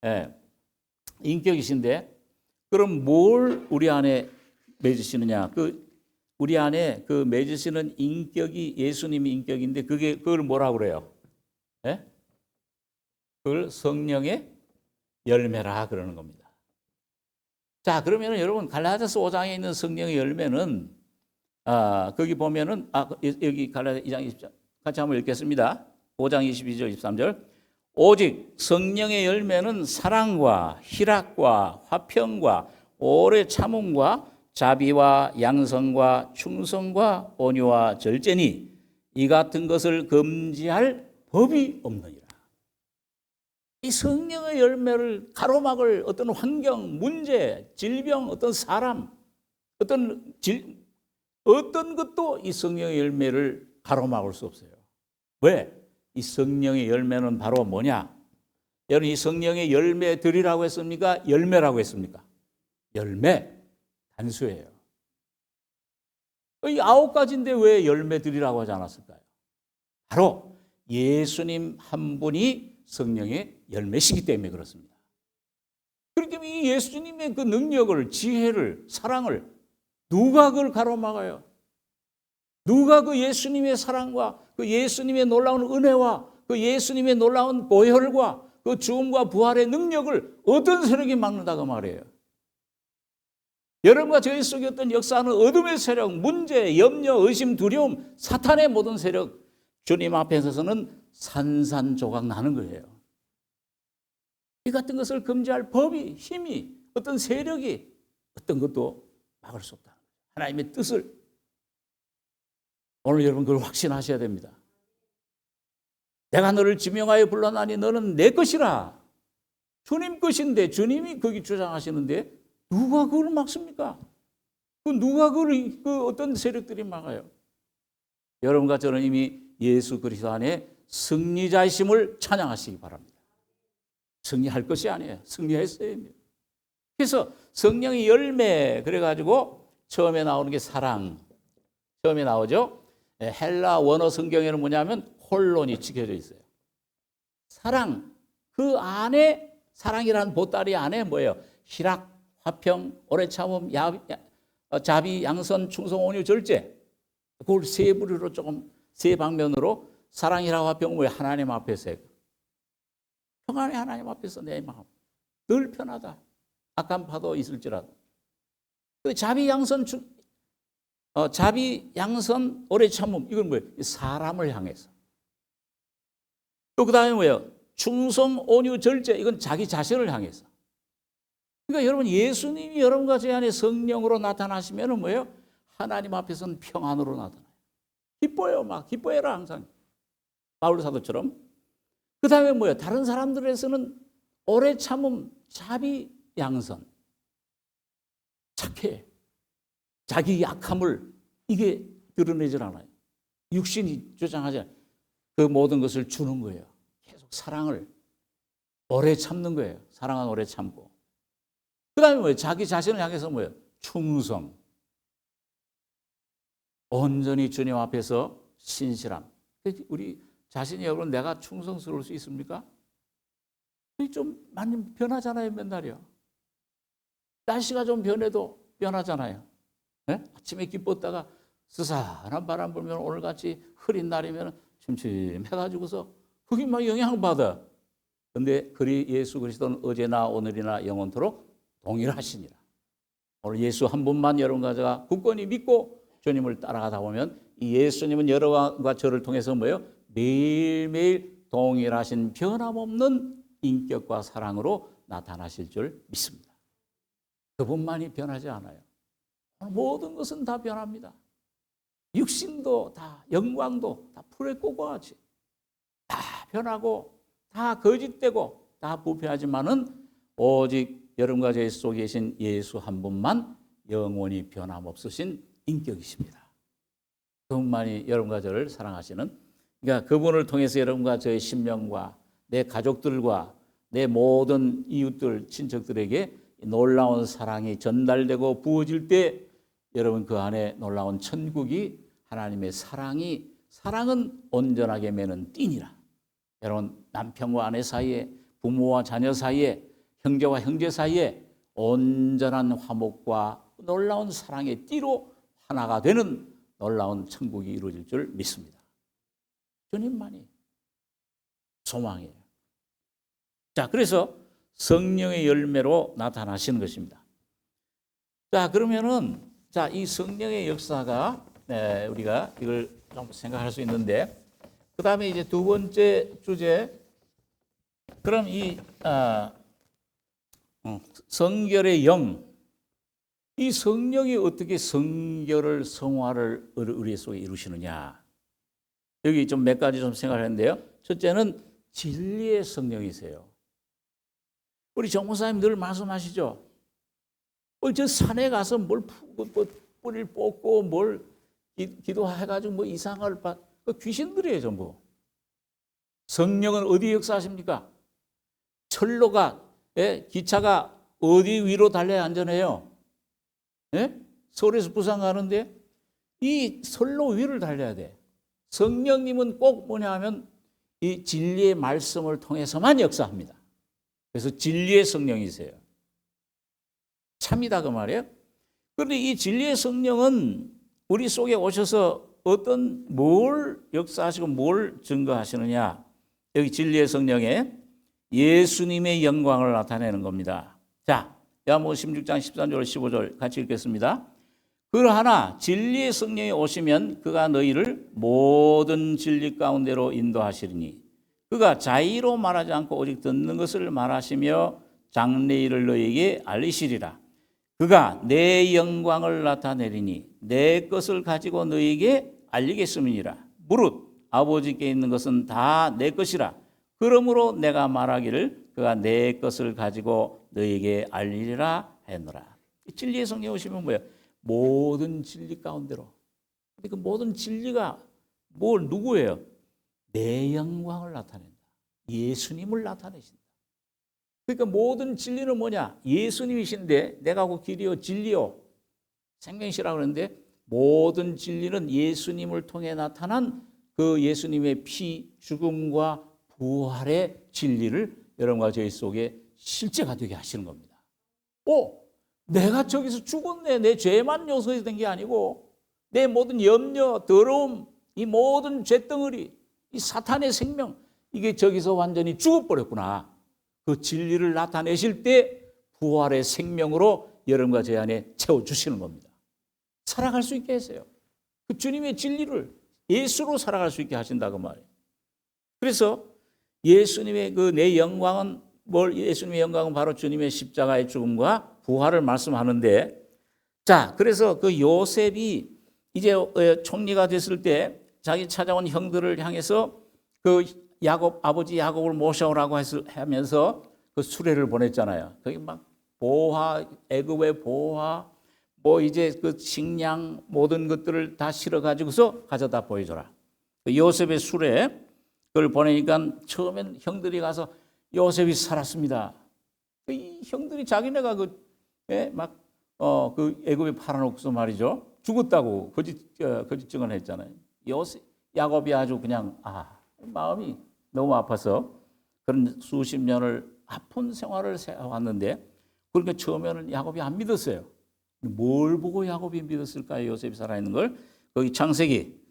예. 인격이신데 그럼 뭘 우리 안에 맺으시느냐? 우리 안에 그 맺으시는 인격이 예수님의 인격인데 그걸 뭐라고 그래요? 예? 그걸 성령의 열매라 그러는 겁니다. 자, 그러면 여러분 갈라디아서 5장에 있는 성령의 열매는 거기 보면은 여기 갈라디아 2장 20절 같이 한번 읽겠습니다. 5장 22절 23절 오직 성령의 열매는 사랑과 희락과 화평과 오래 참음과 자비와 양성과 충성과 온유와 절제니 이 같은 것을 금지할 법이 없느니라. 이 성령의 열매를 가로막을 어떤 환경, 문제, 질병, 어떤 사람, 어떤 것도 이 성령의 열매를 가로막을 수 없어요. 왜? 이 성령의 열매는 바로 뭐냐? 여러분 이 성령의 열매들이라고 했습니까? 열매라고 했습니까? 열매. 단수예요. 이 9가지인데 왜 열매들이라고 하지 않았을까요? 바로 예수님 한 분이 성령의 열매시기 때문에 그렇습니다. 그렇기 때문에 이 예수님의 그 능력을, 지혜를, 사랑을 누가 그걸 가로막아요? 누가 그 예수님의 사랑과 그 예수님의 놀라운 은혜와 그 예수님의 놀라운 보혈과 그 죽음과 부활의 능력을 어떤 세력이 막는다고 말해요? 여러분과 저희 속에 어떤 역사하는 어둠의 세력, 문제, 염려, 의심, 두려움, 사탄의 모든 세력, 주님 앞에 서서는 산산조각 나는 거예요. 이 같은 것을 금지할 법이, 힘이, 어떤 세력이 어떤 것도 막을 수 없다. 하나님의 뜻을 오늘 여러분 그걸 확신하셔야 됩니다. 내가 너를 지명하여 불러나니 너는 내 것이라. 주님 것인데 주님이 거기 주장하시는데 누가 그걸 막습니까? 누가 그걸 어떤 세력들이 막아요? 여러분과 저는 이미 예수 그리스도 안에 승리자이심을 찬양하시기 바랍니다. 승리할 것이 아니에요. 승리했어야 됩니다. 그래서 성령의 열매 그래가지고 처음에 나오는 게 사랑. 처음에 나오죠. 헬라 원어 성경에는 뭐냐면 홀론이 찍혀져 있어요. 사랑. 그 안에 사랑이라는 보따리 안에 뭐예요? 희락, 화평, 오래 참음, 자비, 양선, 충성, 온유, 절제. 그걸 세 부류로 조금 세 방면으로 사랑이라 화평은 왜 하나님 앞에서 평안히 하나님 앞에서 내 마음 늘 편하다. 악한 파도 있을지라도. 그 자비, 양선, 오래 참음 이건 뭐예요? 사람을 향해서. 또 그다음에 뭐예요? 충성, 온유, 절제 이건 자기 자신을 향해서. 그러니까 여러분 예수님이 여러분과 제 안에 성령으로 나타나시면은 뭐예요? 하나님 앞에서는 평안으로 나타나요. 기뻐요, 막 기뻐해라 항상. 바울 사도처럼. 그 다음에 뭐예요? 다른 사람들에서는 오래 참음, 자비, 양선. 착해. 자기 약함을 이게 드러내질 않아요. 육신이 주장하지 않아요. 그 모든 것을 주는 거예요. 계속 사랑을 오래 참는 거예요. 사랑은 오래 참고. 그 다음에 뭐예요? 자기 자신을 향해서 뭐예요? 충성. 온전히 주님 앞에서 신실함. 우리 자신이 여러분 내가 충성스러울 수 있습니까? 좀 많이 변하잖아요, 맨날이요. 날씨가 좀 변해도 변하잖아요. 네? 아침에 기뻤다가 스산한 바람 불면 오늘같이 흐린 날이면 침침해가지고서 그게 막 영향받아. 근데 예수 그리스도는 어제나 오늘이나 영원토록 동일하시니라. 오늘 예수 한 분만 여러분과 제가 굳건히 믿고 주님을 따라가다 보면 이 예수님은 여러분과 저를 통해서 뭐예요? 매일매일 동일하신 변함없는 인격과 사랑으로 나타나실 줄 믿습니다. 그분만이 변하지 않아요. 모든 것은 다 변합니다. 육신도 다 영광도 다 풀의 꽃과 같이 다 변하고 다 거짓되고 다 부패하지만은 오직 여러분과 제 속에 계신 예수 한 분만 영원히 변함없으신 인격이십니다. 그분만이 여러분과 저를 사랑하시는, 그러니까 그분을 통해서 여러분과 저의 심령과 내 가족들과 내 모든 이웃들, 친척들에게 놀라운 사랑이 전달되고 부어질 때 여러분 그 안에 놀라운 천국이 하나님의 사랑은 온전하게 매는 띠니라. 여러분 남편과 아내 사이에, 부모와 자녀 사이에, 형제와 형제 사이에 온전한 화목과 놀라운 사랑의 띠로 하나가 되는 놀라운 천국이 이루어질 줄 믿습니다. 주님만이 소망이에요. 자, 그래서 성령의 열매로 나타나시는 것입니다. 자, 그러면은 이 성령의 역사가 우리가 이걸 좀 생각할 수 있는데, 그 다음에 이제 두 번째 주제, 그럼 이 성결의 영, 이 성령이 어떻게 성결을, 성화를 우리 속에 이루시느냐. 여기 좀 몇 가지 좀 생각하는데요. 첫째는 진리의 성령이세요. 우리 정목사님 늘 말씀하시죠. 저 산에 가서 뭘 뿌리를 뽑고 뭘 기도해가지고 뭐 이상할 그 귀신들이에요, 전부. 성령은 어디 역사하십니까? 철로가, 기차가 어디 위로 달려야 안전해요? 서울에서 부산 가는데 이 선로 위를 달려야 돼. 성령님은 꼭 뭐냐 하면 이 진리의 말씀을 통해서만 역사합니다. 그래서 진리의 성령이세요. 참이다 그 말이에요. 그런데 이 진리의 성령은 우리 속에 오셔서 뭘 역사하시고 뭘 증거하시느냐. 여기 진리의 성령에 예수님의 영광을 나타내는 겁니다. 자, 요한복음 16장 13절 15절 같이 읽겠습니다. 그러하나 진리의 성령이 오시면 그가 너희를 모든 진리 가운데로 인도하시리니 그가 자의로 말하지 않고 오직 듣는 것을 말하시며 장래일을 너희에게 알리시리라. 그가 내 영광을 나타내리니 내 것을 가지고 너희에게 알리겠음이니라. 무릇 아버지께 있는 것은 다 내 것이라. 그러므로 내가 말하기를 그가 내 것을 가지고 너희에게 알리리라 했노라. 진리의 성령이 오시면 뭐예요? 모든 진리 가운데로. 그 모든 진리가 누구예요? 내 영광을 나타낸다. 예수님을 나타내신다. 그러니까 모든 진리는 뭐냐? 예수님이신데 내가 그 길이요 진리요 생명이시라고 그러는데 모든 진리는 예수님을 통해 나타난 그 예수님의 피, 죽음과 부활의 진리를 여러분과 저희 속에 실제가 되게 하시는 겁니다. 내가 저기서 죽었네. 내 죄만 요소에서 된 게 아니고 내 모든 염려, 더러움, 이 모든 죄덩어리, 이 사탄의 생명, 이게 저기서 완전히 죽어버렸구나. 그 진리를 나타내실 때 부활의 생명으로 여러분과 제 안에 채워주시는 겁니다. 살아갈 수 있게 하세요. 그 주님의 진리를 예수로 살아갈 수 있게 하신다 그 말이에요. 그래서 예수님의 그 내 영광은 예수님의 영광은 바로 주님의 십자가의 죽음과 부활을 말씀하는데, 자, 그래서 그 요셉이 이제 총리가 됐을 때 자기 찾아온 형들을 향해서 그 아버지 야곱을 모셔오라고 하면서 그 수레를 보냈잖아요. 거기 막 보화, 애굽의 보화, 이제 그 식량 모든 것들을 다 실어가지고서 가져다 보여줘라. 그 요셉의 수레 그걸 보내니까 처음엔 형들이 가서 요셉이 살았습니다. 이 형들이 자기네가 그 애굽에 팔아놓고서 말이죠. 죽었다고 거짓 증언했잖아요. 야곱이 아주 그냥 마음이 너무 아파서 그런 수십 년을 아픈 생활을 해왔는데, 그러니까 처음에는 야곱이 안 믿었어요. 뭘 보고 야곱이 믿었을까요? 요셉이 살아있는 걸. 거기 창세기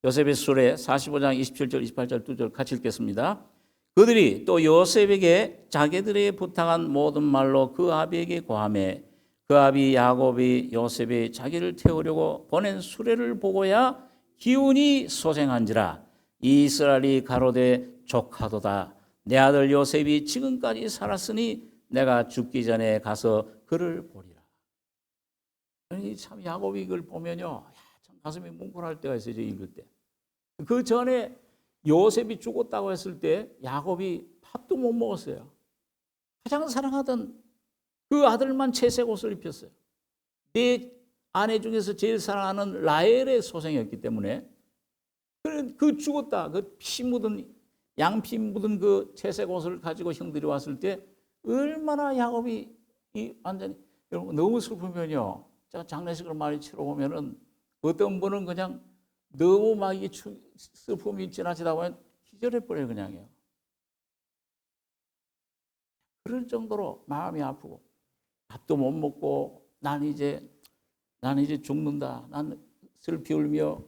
요셉의 수레 45장 27절 28절 2절 같이 읽겠습니다. 그들이 또 요셉에게 자기들에게 부탁한 모든 말로 그 아비에게 고하매 그 아비 야곱이 요셉이 자기를 태우려고 보낸 수레를 보고야 기운이 소생한지라. 이스라엘이 가로되 족하도다. 내 아들 요셉이 지금까지 살았으니 내가 죽기 전에 가서 그를 보리라. 참 야곱이 이걸 보면요, 참 가슴이 뭉클할 때가 있어요. 읽을 때. 그 전에 요셉이 죽었다고 했을 때 야곱이 밥도 못 먹었어요. 가장 사랑하던 그 아들만 채색 옷을 입혔어요. 내 아내 중에서 제일 사랑하는 라헬의 소생이었기 때문에 그 죽었다, 그 피 묻은 양피 묻은 그 채색 옷을 가지고 형들이 왔을 때 얼마나 야곱이 완전히, 여러분 너무 슬프면요, 제가 장례식을 많이 치러 보면은 어떤 분은 그냥 너무 막 이 슬픔이 지나치다 보면 기절해 버려요, 그냥요. 그럴 정도로 마음이 아프고 밥도 못 먹고 난 이제 죽는다. 난 슬피 울며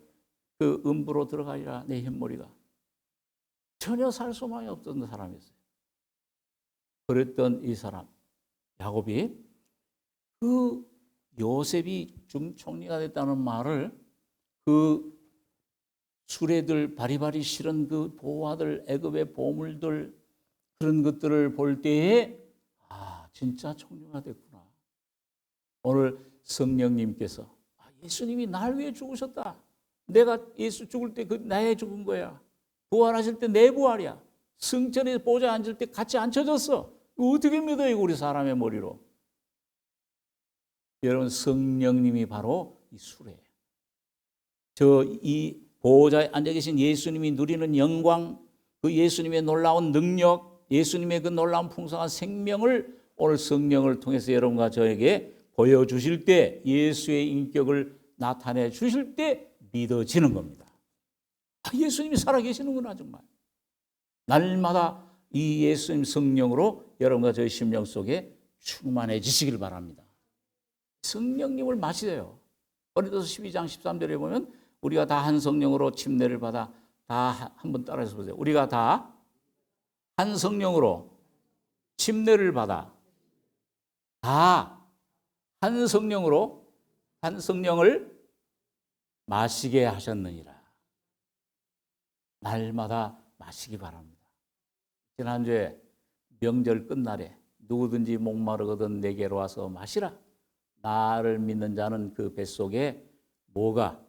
그 음부로 들어가리라. 내 흰머리가. 전혀 살 소망이 없던 사람이었어요. 그랬던 이 사람 야곱이 그 요셉이 총리가 됐다는 말을 그 수레들 바리바리 실은 그 보화들 애굽의 보물들 그런 것들을 볼 때에 진짜 총리가 됐구나. 오늘 성령님께서 예수님이 날 위해 죽으셨다. 내가 예수 죽을 때 그 나의 죽은 거야. 부활하실 때 내 부활이야. 승천에 보좌에 앉을 때 같이 앉혀졌어. 어떻게 믿어요, 우리 사람의 머리로? 여러분, 성령님이 바로 이 수레예요. 이 보좌에 앉아 계신 예수님이 누리는 영광, 그 예수님의 놀라운 능력, 예수님의 그 놀라운 풍성한 생명을 오늘 성령을 통해서 여러분과 저에게 보여주실 때, 예수의 인격을 나타내 주실 때 믿어지는 겁니다. 예수님이 살아계시는구나, 정말. 날마다 이 예수님 성령으로 여러분과 저의 심령 속에 충만해지시길 바랍니다. 성령님을 마시래요. 고린도서 12장 13절에 보면 우리가 다 한 성령으로 침례를 받아, 다 한번 따라해서 보세요. 우리가 다 한 성령으로 침례를 받아 다 한 성령으로 한 성령을 마시게 하셨느니라. 날마다 마시기 바랍니다. 지난주에 명절 끝날에 누구든지 목마르거든 내게로 와서 마시라. 나를 믿는 자는 그 뱃속에 뭐가?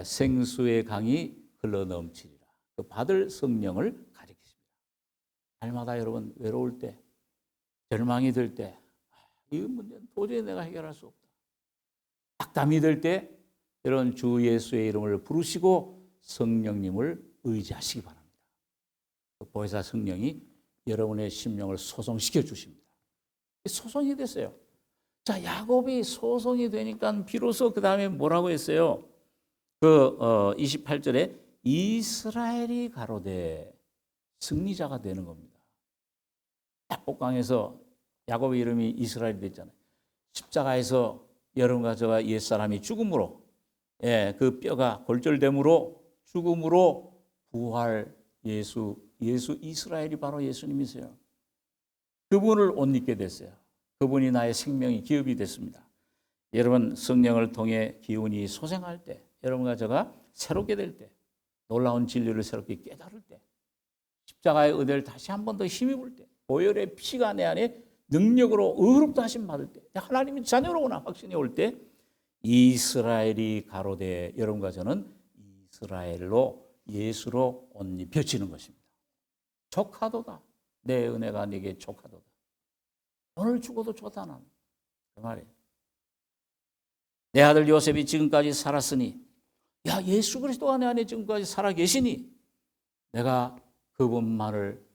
생수의 강이 흘러넘치리라. 그 받을 성령을 가리키십니다. 날마다 여러분 외로울 때, 절망이 들 때, 이 문제는 도저히 내가 해결할 수 없다. 악담이 들 때 여러분 주 예수의 이름을 부르시고 성령님을 의지하시기 바랍니다. 그 보혜사 성령이 여러분의 심령을 소송시켜 주십니다. 소송이 됐어요. 자, 야곱이 소송이 되니까 비로소 그 다음에 뭐라고 했어요? 28절에 이스라엘이 가로되 승리자가 되는 겁니다. 야복강에서 야곱의 이름이 이스라엘이 됐잖아요. 십자가에서 여러분과 저와 옛사람이 죽음으로, 그 뼈가 골절됨으로 죽음으로 부활 예수 이스라엘이 바로 예수님이세요. 그분을 옷 입게 됐어요. 그분이 나의 생명이 기업이 됐습니다. 여러분 성령을 통해 기운이 소생할 때, 여러분과 제가 새롭게 될 때, 놀라운 진리를 새롭게 깨달을 때, 십자가의 은혜를 다시 한 번 더 힘입을 때, 보혈의 피가 내 안에 능력으로 의롭다 하심 받을 때, 하나님의 자녀로구나 확신이 올 때, 이스라엘이 가로되 여러분과 저는 이스라엘로 예수로 옷 입혀지는 것입니다. 족하도다. 내 은혜가 네게 족하도다. 오늘 죽어도 좋다 나는. 그 말이에요. 내 아들 요셉이 지금까지 살았으니, 야, 예수 그리스도가 내 안에 지금까지 살아 계시니 내가 그분만을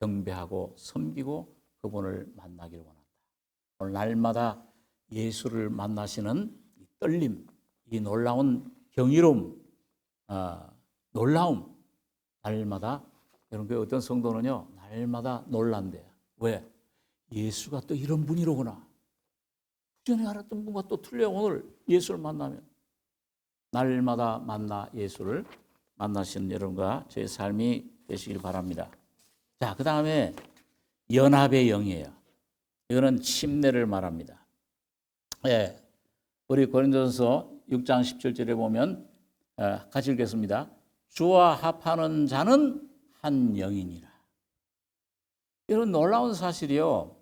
경배하고 섬기고 그분을 만나기를 원한다. 오늘 날마다 예수를 만나시는 이 떨림, 이 놀라운 경이로움, 놀라움, 날마다, 여러분 그 어떤 성도는요 날마다 놀란대요. 왜? 예수가 또 이런 분이로구나. 그전에 알았던 분과 또 틀려. 오늘 예수를 만나면 날마다 만나 예수를 만나시는 여러분과 저의 삶이 되시길 바랍니다. 자, 그 다음에 연합의 영이에요. 이거는 침례를 말합니다. 우리 고린도전서 6장 17절에 보면 같이 읽겠습니다. 주와 합하는 자는 한 영이니라. 이런 놀라운 사실이요.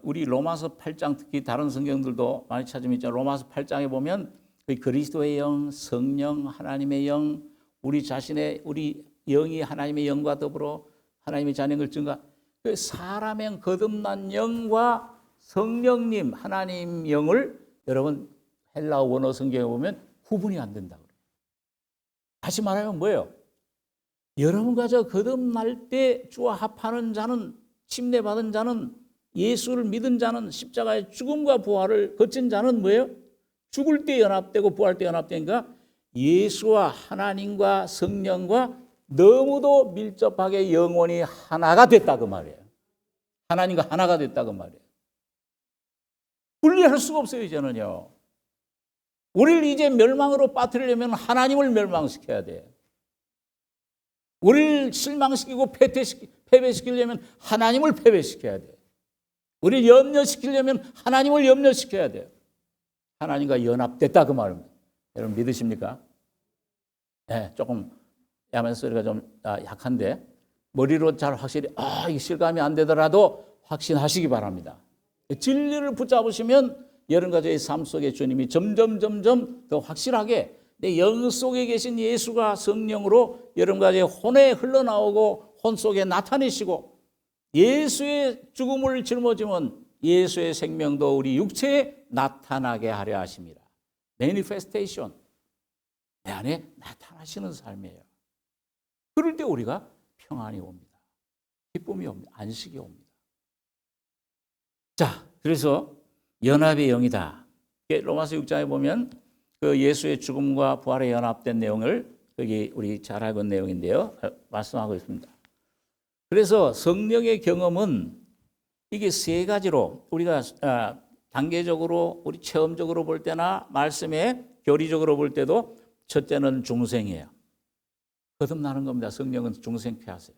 우리 로마서 8장 특히 다른 성경들도 많이 찾으면 있죠. 로마서 8장에 보면 그 그리스도의 영, 성령, 하나님의 영, 우리 영이 하나님의 영과 더불어 하나님의 자녀를 증가. 그 사람의 영, 거듭난 영과 성령님, 하나님 영을 여러분 헬라어 원어 성경에 보면 구분이 안 된다고 그래요. 다시 말하면 뭐예요? 여러분과 저 거듭날 때 주와 합하는 자는, 침례받은 자는, 예수를 믿은 자는, 십자가의 죽음과 부활을 거친 자는 뭐예요? 죽을 때 연합되고 부활 때 연합되니까 예수와 하나님과 성령과 너무도 밀접하게 영혼이 하나가 됐다 그 말이에요. 하나님과 하나가 됐다 그 말이에요. 분리할 수가 없어요 이제는요. 우리를 이제 멸망으로 빠뜨리려면 하나님을 멸망시켜야 돼요. 우리를 실망시키고 패배시키려면 하나님을 패배시켜야 돼요. 우리를 염려시키려면 하나님을 염려시켜야 돼요. 하나님과 연합됐다 그 말입니다. 여러분 믿으십니까? 네, 조금 야만 소리가 좀 약한데 머리로 잘 확실히 이게 실감이 안 되더라도 확신하시기 바랍니다. 진리를 붙잡으시면 여러분과 저의 삶 속에 주님이 점점 더 확실하게 내 영 속에 계신 예수가 성령으로 여러분과 제 혼에 흘러나오고 혼 속에 나타내시고 예수의 죽음을 짊어지면 예수의 생명도 우리 육체에 나타나게 하려 하십니다. 매니페스테이션, 내 안에 나타나시는 삶이에요. 그럴 때 우리가 평안이 옵니다. 기쁨이 옵니다. 안식이 옵니다. 자, 그래서 연합의 영이다. 로마서 6장에 보면 그 예수의 죽음과 부활에 연합된 내용을 여기 우리 잘 알고 있는 내용인데요. 말씀하고 있습니다. 그래서 성령의 경험은 이게 세 가지로 우리가 단계적으로 우리 체험적으로 볼 때나 말씀에 교리적으로 볼 때도 첫째는 중생이에요. 거듭나는 겁니다. 성령은 중생케 하세요.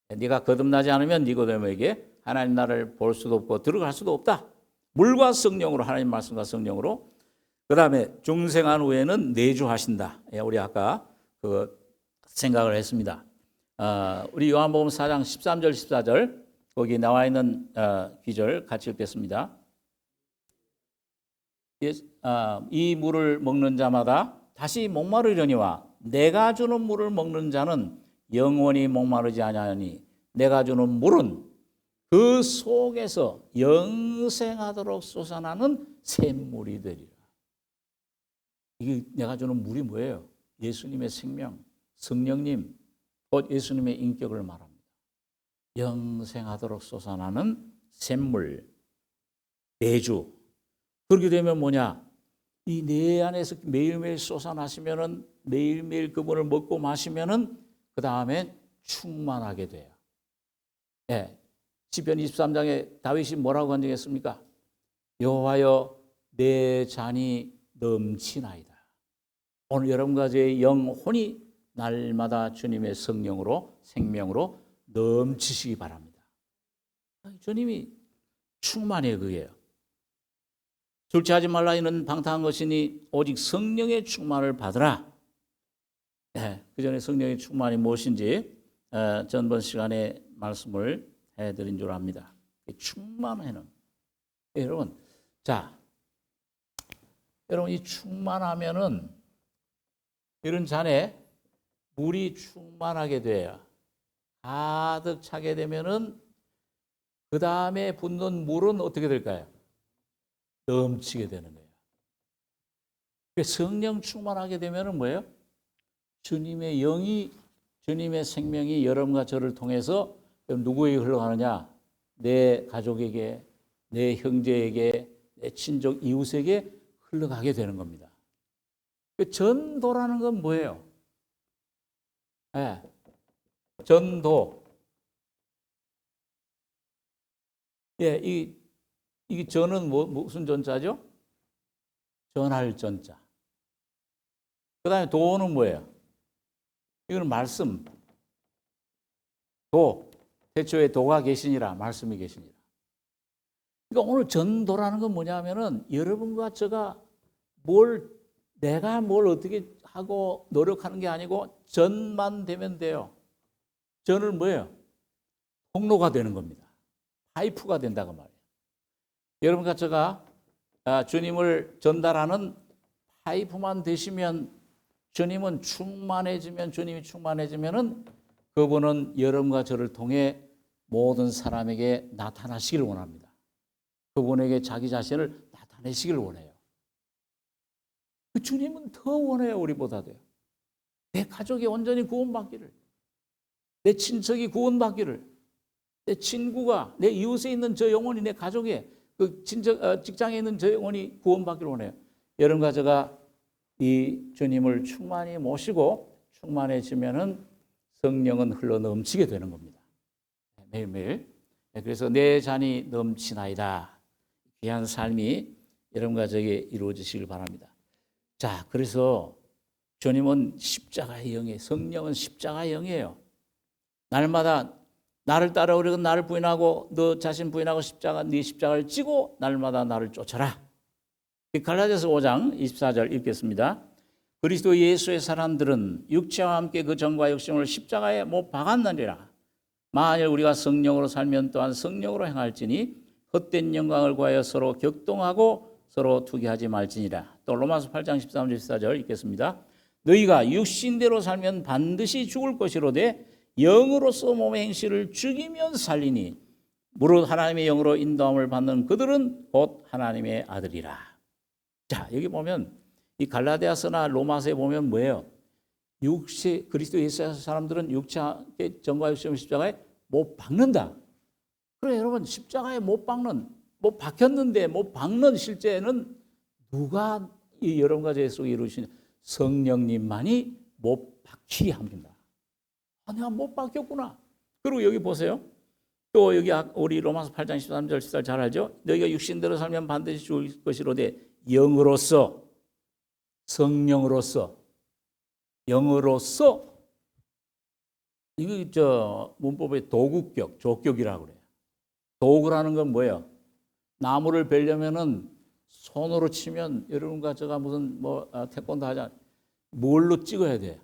네가 거듭나지 않으면 니고데모에게 하나님 나라를 볼 수도 없고 들어갈 수도 없다. 물과 성령으로 하나님 말씀과 성령으로. 그 다음에 중생한 후에는 내주하신다. 우리 아까 그 생각을 했습니다. 우리 요한복음 4장 13절 14절 거기 나와 있는 기절 같이 읽겠습니다. 이 물을 먹는 자마다 다시 목마르려니와 내가 주는 물을 먹는 자는 영원히 목마르지 아니하니 내가 주는 물은 그 속에서 영생하도록 솟아나는 샘물이 되리라. 이게 내가 주는 물이 뭐예요? 예수님의 생명, 성령님, 곧 예수님의 인격을 말합니다. 영생하도록 솟아나는 샘물, 내주. 그렇게 되면 뭐냐? 이 내 안에서 매일매일 솟아나시면은 매일매일 그분을 먹고 마시면은 그 다음에 충만하게 돼요. 예. 시편 23장에 다윗이 뭐라고 간증했습니까? 여호와여 내 잔이 넘치나이다. 오늘 여러분과 제 영혼이 날마다 주님의 성령으로 생명으로 넘치시기 바랍니다. 주님이 충만해 그게요. 술 취하지 말라 이는 방탕한 것이니 오직 성령의 충만을 받으라. 네, 그 전에 성령의 충만이 무엇인지 전번 시간에 말씀을 해드린 줄 압니다. 충만해는 여러분, 자, 여러분 이 충만하면은 이런 잔에 물이 충만하게 돼요. 가득 차게 되면은 그 다음에 붓는 물은 어떻게 될까요? 넘치게 되는 거예요. 성령 충만하게 되면은 뭐예요? 주님의 영이, 주님의 생명이 여러분과 저를 통해서 누구에게 흘러가느냐? 내 가족에게, 내 형제에게, 내 친족, 이웃에게 흘러가게 되는 겁니다. 전도라는 건 뭐예요? 네. 전도. 예, 이 전은 무슨 전자죠? 전할 전자. 그 다음에 도는 뭐예요? 이거는 말씀. 도. 태초에 도가 계시니라. 말씀이 계시니라. 그러니까 오늘 전도라는 건 뭐냐면은 여러분과 제가 내가 뭘 어떻게 하고 노력하는 게 아니고 전만 되면 돼요. 전은 뭐예요? 통로가 되는 겁니다. 파이프가 된다고 말이에요. 여러분과 제가 주님을 전달하는 파이프만 되시면, 주님은 충만해지면, 주님이 충만해지면은 그분은 여러분과 저를 통해 모든 사람에게 나타나시길 원합니다. 그분에게 자기 자신을 나타내시길 원해요. 그 주님은 더 원해요, 우리보다도요. 내 가족이 온전히 구원받기를, 내 친척이 구원받기를, 내 친구가, 내 이웃에 있는 저 영혼이, 내 가족에, 그 직장에 있는 저 영혼이 구원받기를 원해요. 여러분과 제가 이 주님을 충만히 모시고 충만해지면은 성령은 흘러 넘치게 되는 겁니다. 매일매일. 그래서 내 잔이 넘치나이다. 귀한 삶이 여러분과 저에게 이루어지시길 바랍니다. 자, 그래서 주님은 십자가의 영이에요. 성령은 십자가의 영이에요. 날마다 나를 따라오려고 나를 부인하고 너 자신 부인하고 네 십자가를 지고 날마다 나를 쫓아라. 갈라디아서 5장 24절 읽겠습니다. 그리스도 예수의 사람들은 육체와 함께 그 정과 욕심을 십자가에 못 박았느니라. 만일 우리가 성령으로 살면 또한 성령으로 행할지니 헛된 영광을 구하여 서로 격동하고 서로 투기하지 말지니라. 또 로마서 8장 13절 14절 읽겠습니다. 너희가 육신대로 살면 반드시 죽을 것이로되 영으로서 몸의 행실을 죽이면 살리니 무릇 하나님의 영으로 인도함을 받는 그들은 곧 하나님의 아들이라. 자, 여기 보면 이 갈라디아서나 로마서에 보면 뭐예요? 육체, 그리스도 예수의 사람들은 육체의 정과 욕심을 십자가에 못 박는다. 그래 여러분, 십자가에 못 박혔는데 못 박는 실제는 누가 이 여러분과 제 속에 이루시냐? 성령님만이 못 박히게 합니다. 내가 못 박혔구나. 그리고 여기 보세요. 또 여기 우리 로마서 8장 13절 14절 잘 알죠? 너희가 육신대로 살면 반드시 죽을 것이로되 영으로서, 성령으로서, 영으로서, 이거 문법의 도구격, 조격이라고 그래요. 도구라는 건 뭐예요? 나무를 베려면은 손으로 치면 여러분과 제가 무슨 태권도 하자, 뭘로 찍어야 돼?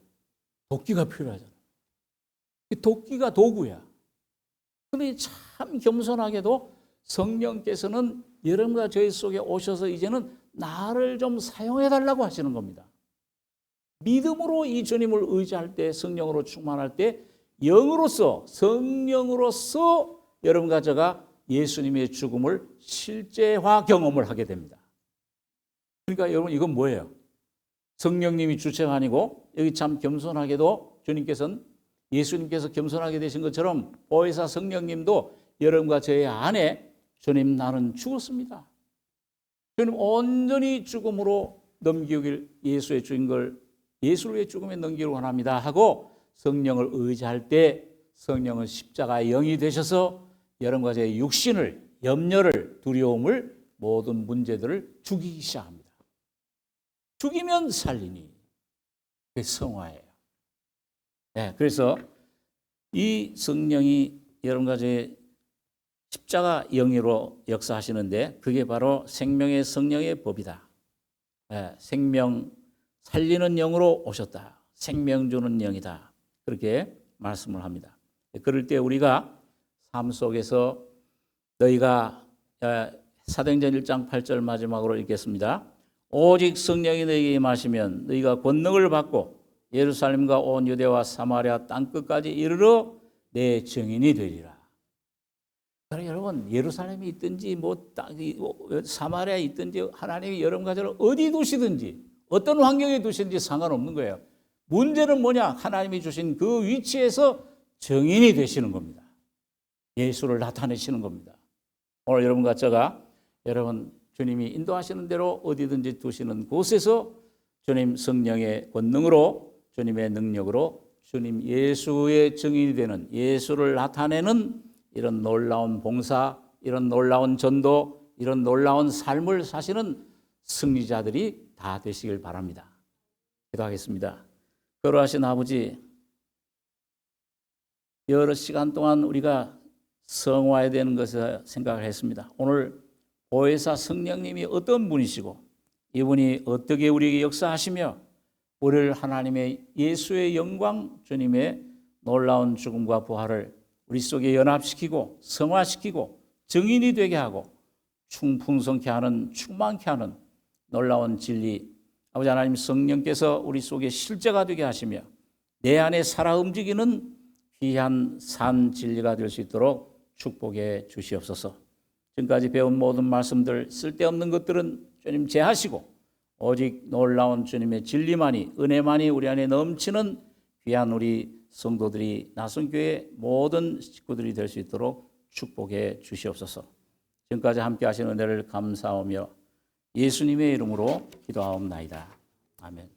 도끼가 필요하잖아. 도끼가 도구야. 그런데 참 겸손하게도 성령께서는 여러분과 저희 속에 오셔서 이제는 나를 좀 사용해 달라고 하시는 겁니다. 믿음으로 이 주님을 의지할 때, 성령으로 충만할 때 영으로서, 성령으로서 여러분과 제가 예수님의 죽음을 실제화 경험을 하게 됩니다. 그러니까 여러분, 이건 뭐예요? 성령님이 주체가 아니고, 여기 참 겸손하게도 예수님께서 겸손하게 되신 것처럼 보혜사 성령님도 여러분과 저의 안에 주님 나는 죽었습니다. 주님 온전히 죽음으로 넘기길, 예수의 죽인 걸 예수를 위해 죽음에 넘기기를 원합니다 하고 성령을 의지할 때 성령은 십자가의 영이 되셔서 여러분과 저의 육신을, 염려를, 두려움을, 모든 문제들을 죽이기 시작합니다. 죽이면 살리니. 그게 성화예요. 네, 그래서 이 성령이 여러분과 저의 십자가 영으로 역사하시는데 그게 바로 생명의 성령의 법이다. 네, 생명 살리는 영으로 오셨다. 생명 주는 영이다. 그렇게 말씀을 합니다. 그럴 때 우리가 삶 속에서 너희가 사도행전 1장 8절 마지막으로 읽겠습니다. 오직 성령이 너희에게 임하시면 너희가 권능을 받고 예루살렘과 온 유대와 사마리아 땅끝까지 이르러 내 증인이 되리라. 그러니까 여러분, 예루살렘이 있든지 사마리아에 있든지 하나님이 여러분과 저를 어디 두시든지 어떤 환경에 두시든지 상관없는 거예요. 문제는 뭐냐? 하나님이 주신 그 위치에서 증인이 되시는 겁니다. 예수를 나타내시는 겁니다. 오늘 여러분과 제가 여러분 주님이 인도하시는 대로 어디든지 두시는 곳에서 주님 성령의 권능으로, 주님의 능력으로 주님 예수의 증인이 되는, 예수를 나타내는 이런 놀라운 봉사, 이런 놀라운 전도, 이런 놀라운 삶을 사시는 승리자들이 다 되시길 바랍니다. 기도하겠습니다. 거룩하신 아버지, 여러 시간 동안 우리가 성화해야 되는 것을 생각을 했습니다. 오늘 보혜사 성령님이 어떤 분이시고 이분이 어떻게 우리에게 역사하시며 우리를 하나님의 예수의 영광, 주님의 놀라운 죽음과 부활을 우리 속에 연합시키고 성화시키고 증인이 되게 하고 충풍성케 하는, 충만케 하는 놀라운 진리, 아버지 하나님 성령께서 우리 속에 실제가 되게 하시며 내 안에 살아 움직이는 귀한 산 진리가 될 수 있도록 축복해 주시옵소서. 지금까지 배운 모든 말씀들, 쓸데없는 것들은 주님 제하시고 오직 놀라운 주님의 진리만이, 은혜만이 우리 안에 넘치는 귀한 우리 성도들이, 나선교회 모든 식구들이 될 수 있도록 축복해 주시옵소서. 지금까지 함께 하신 은혜를 감사하며 예수님의 이름으로 기도하옵나이다. 아멘.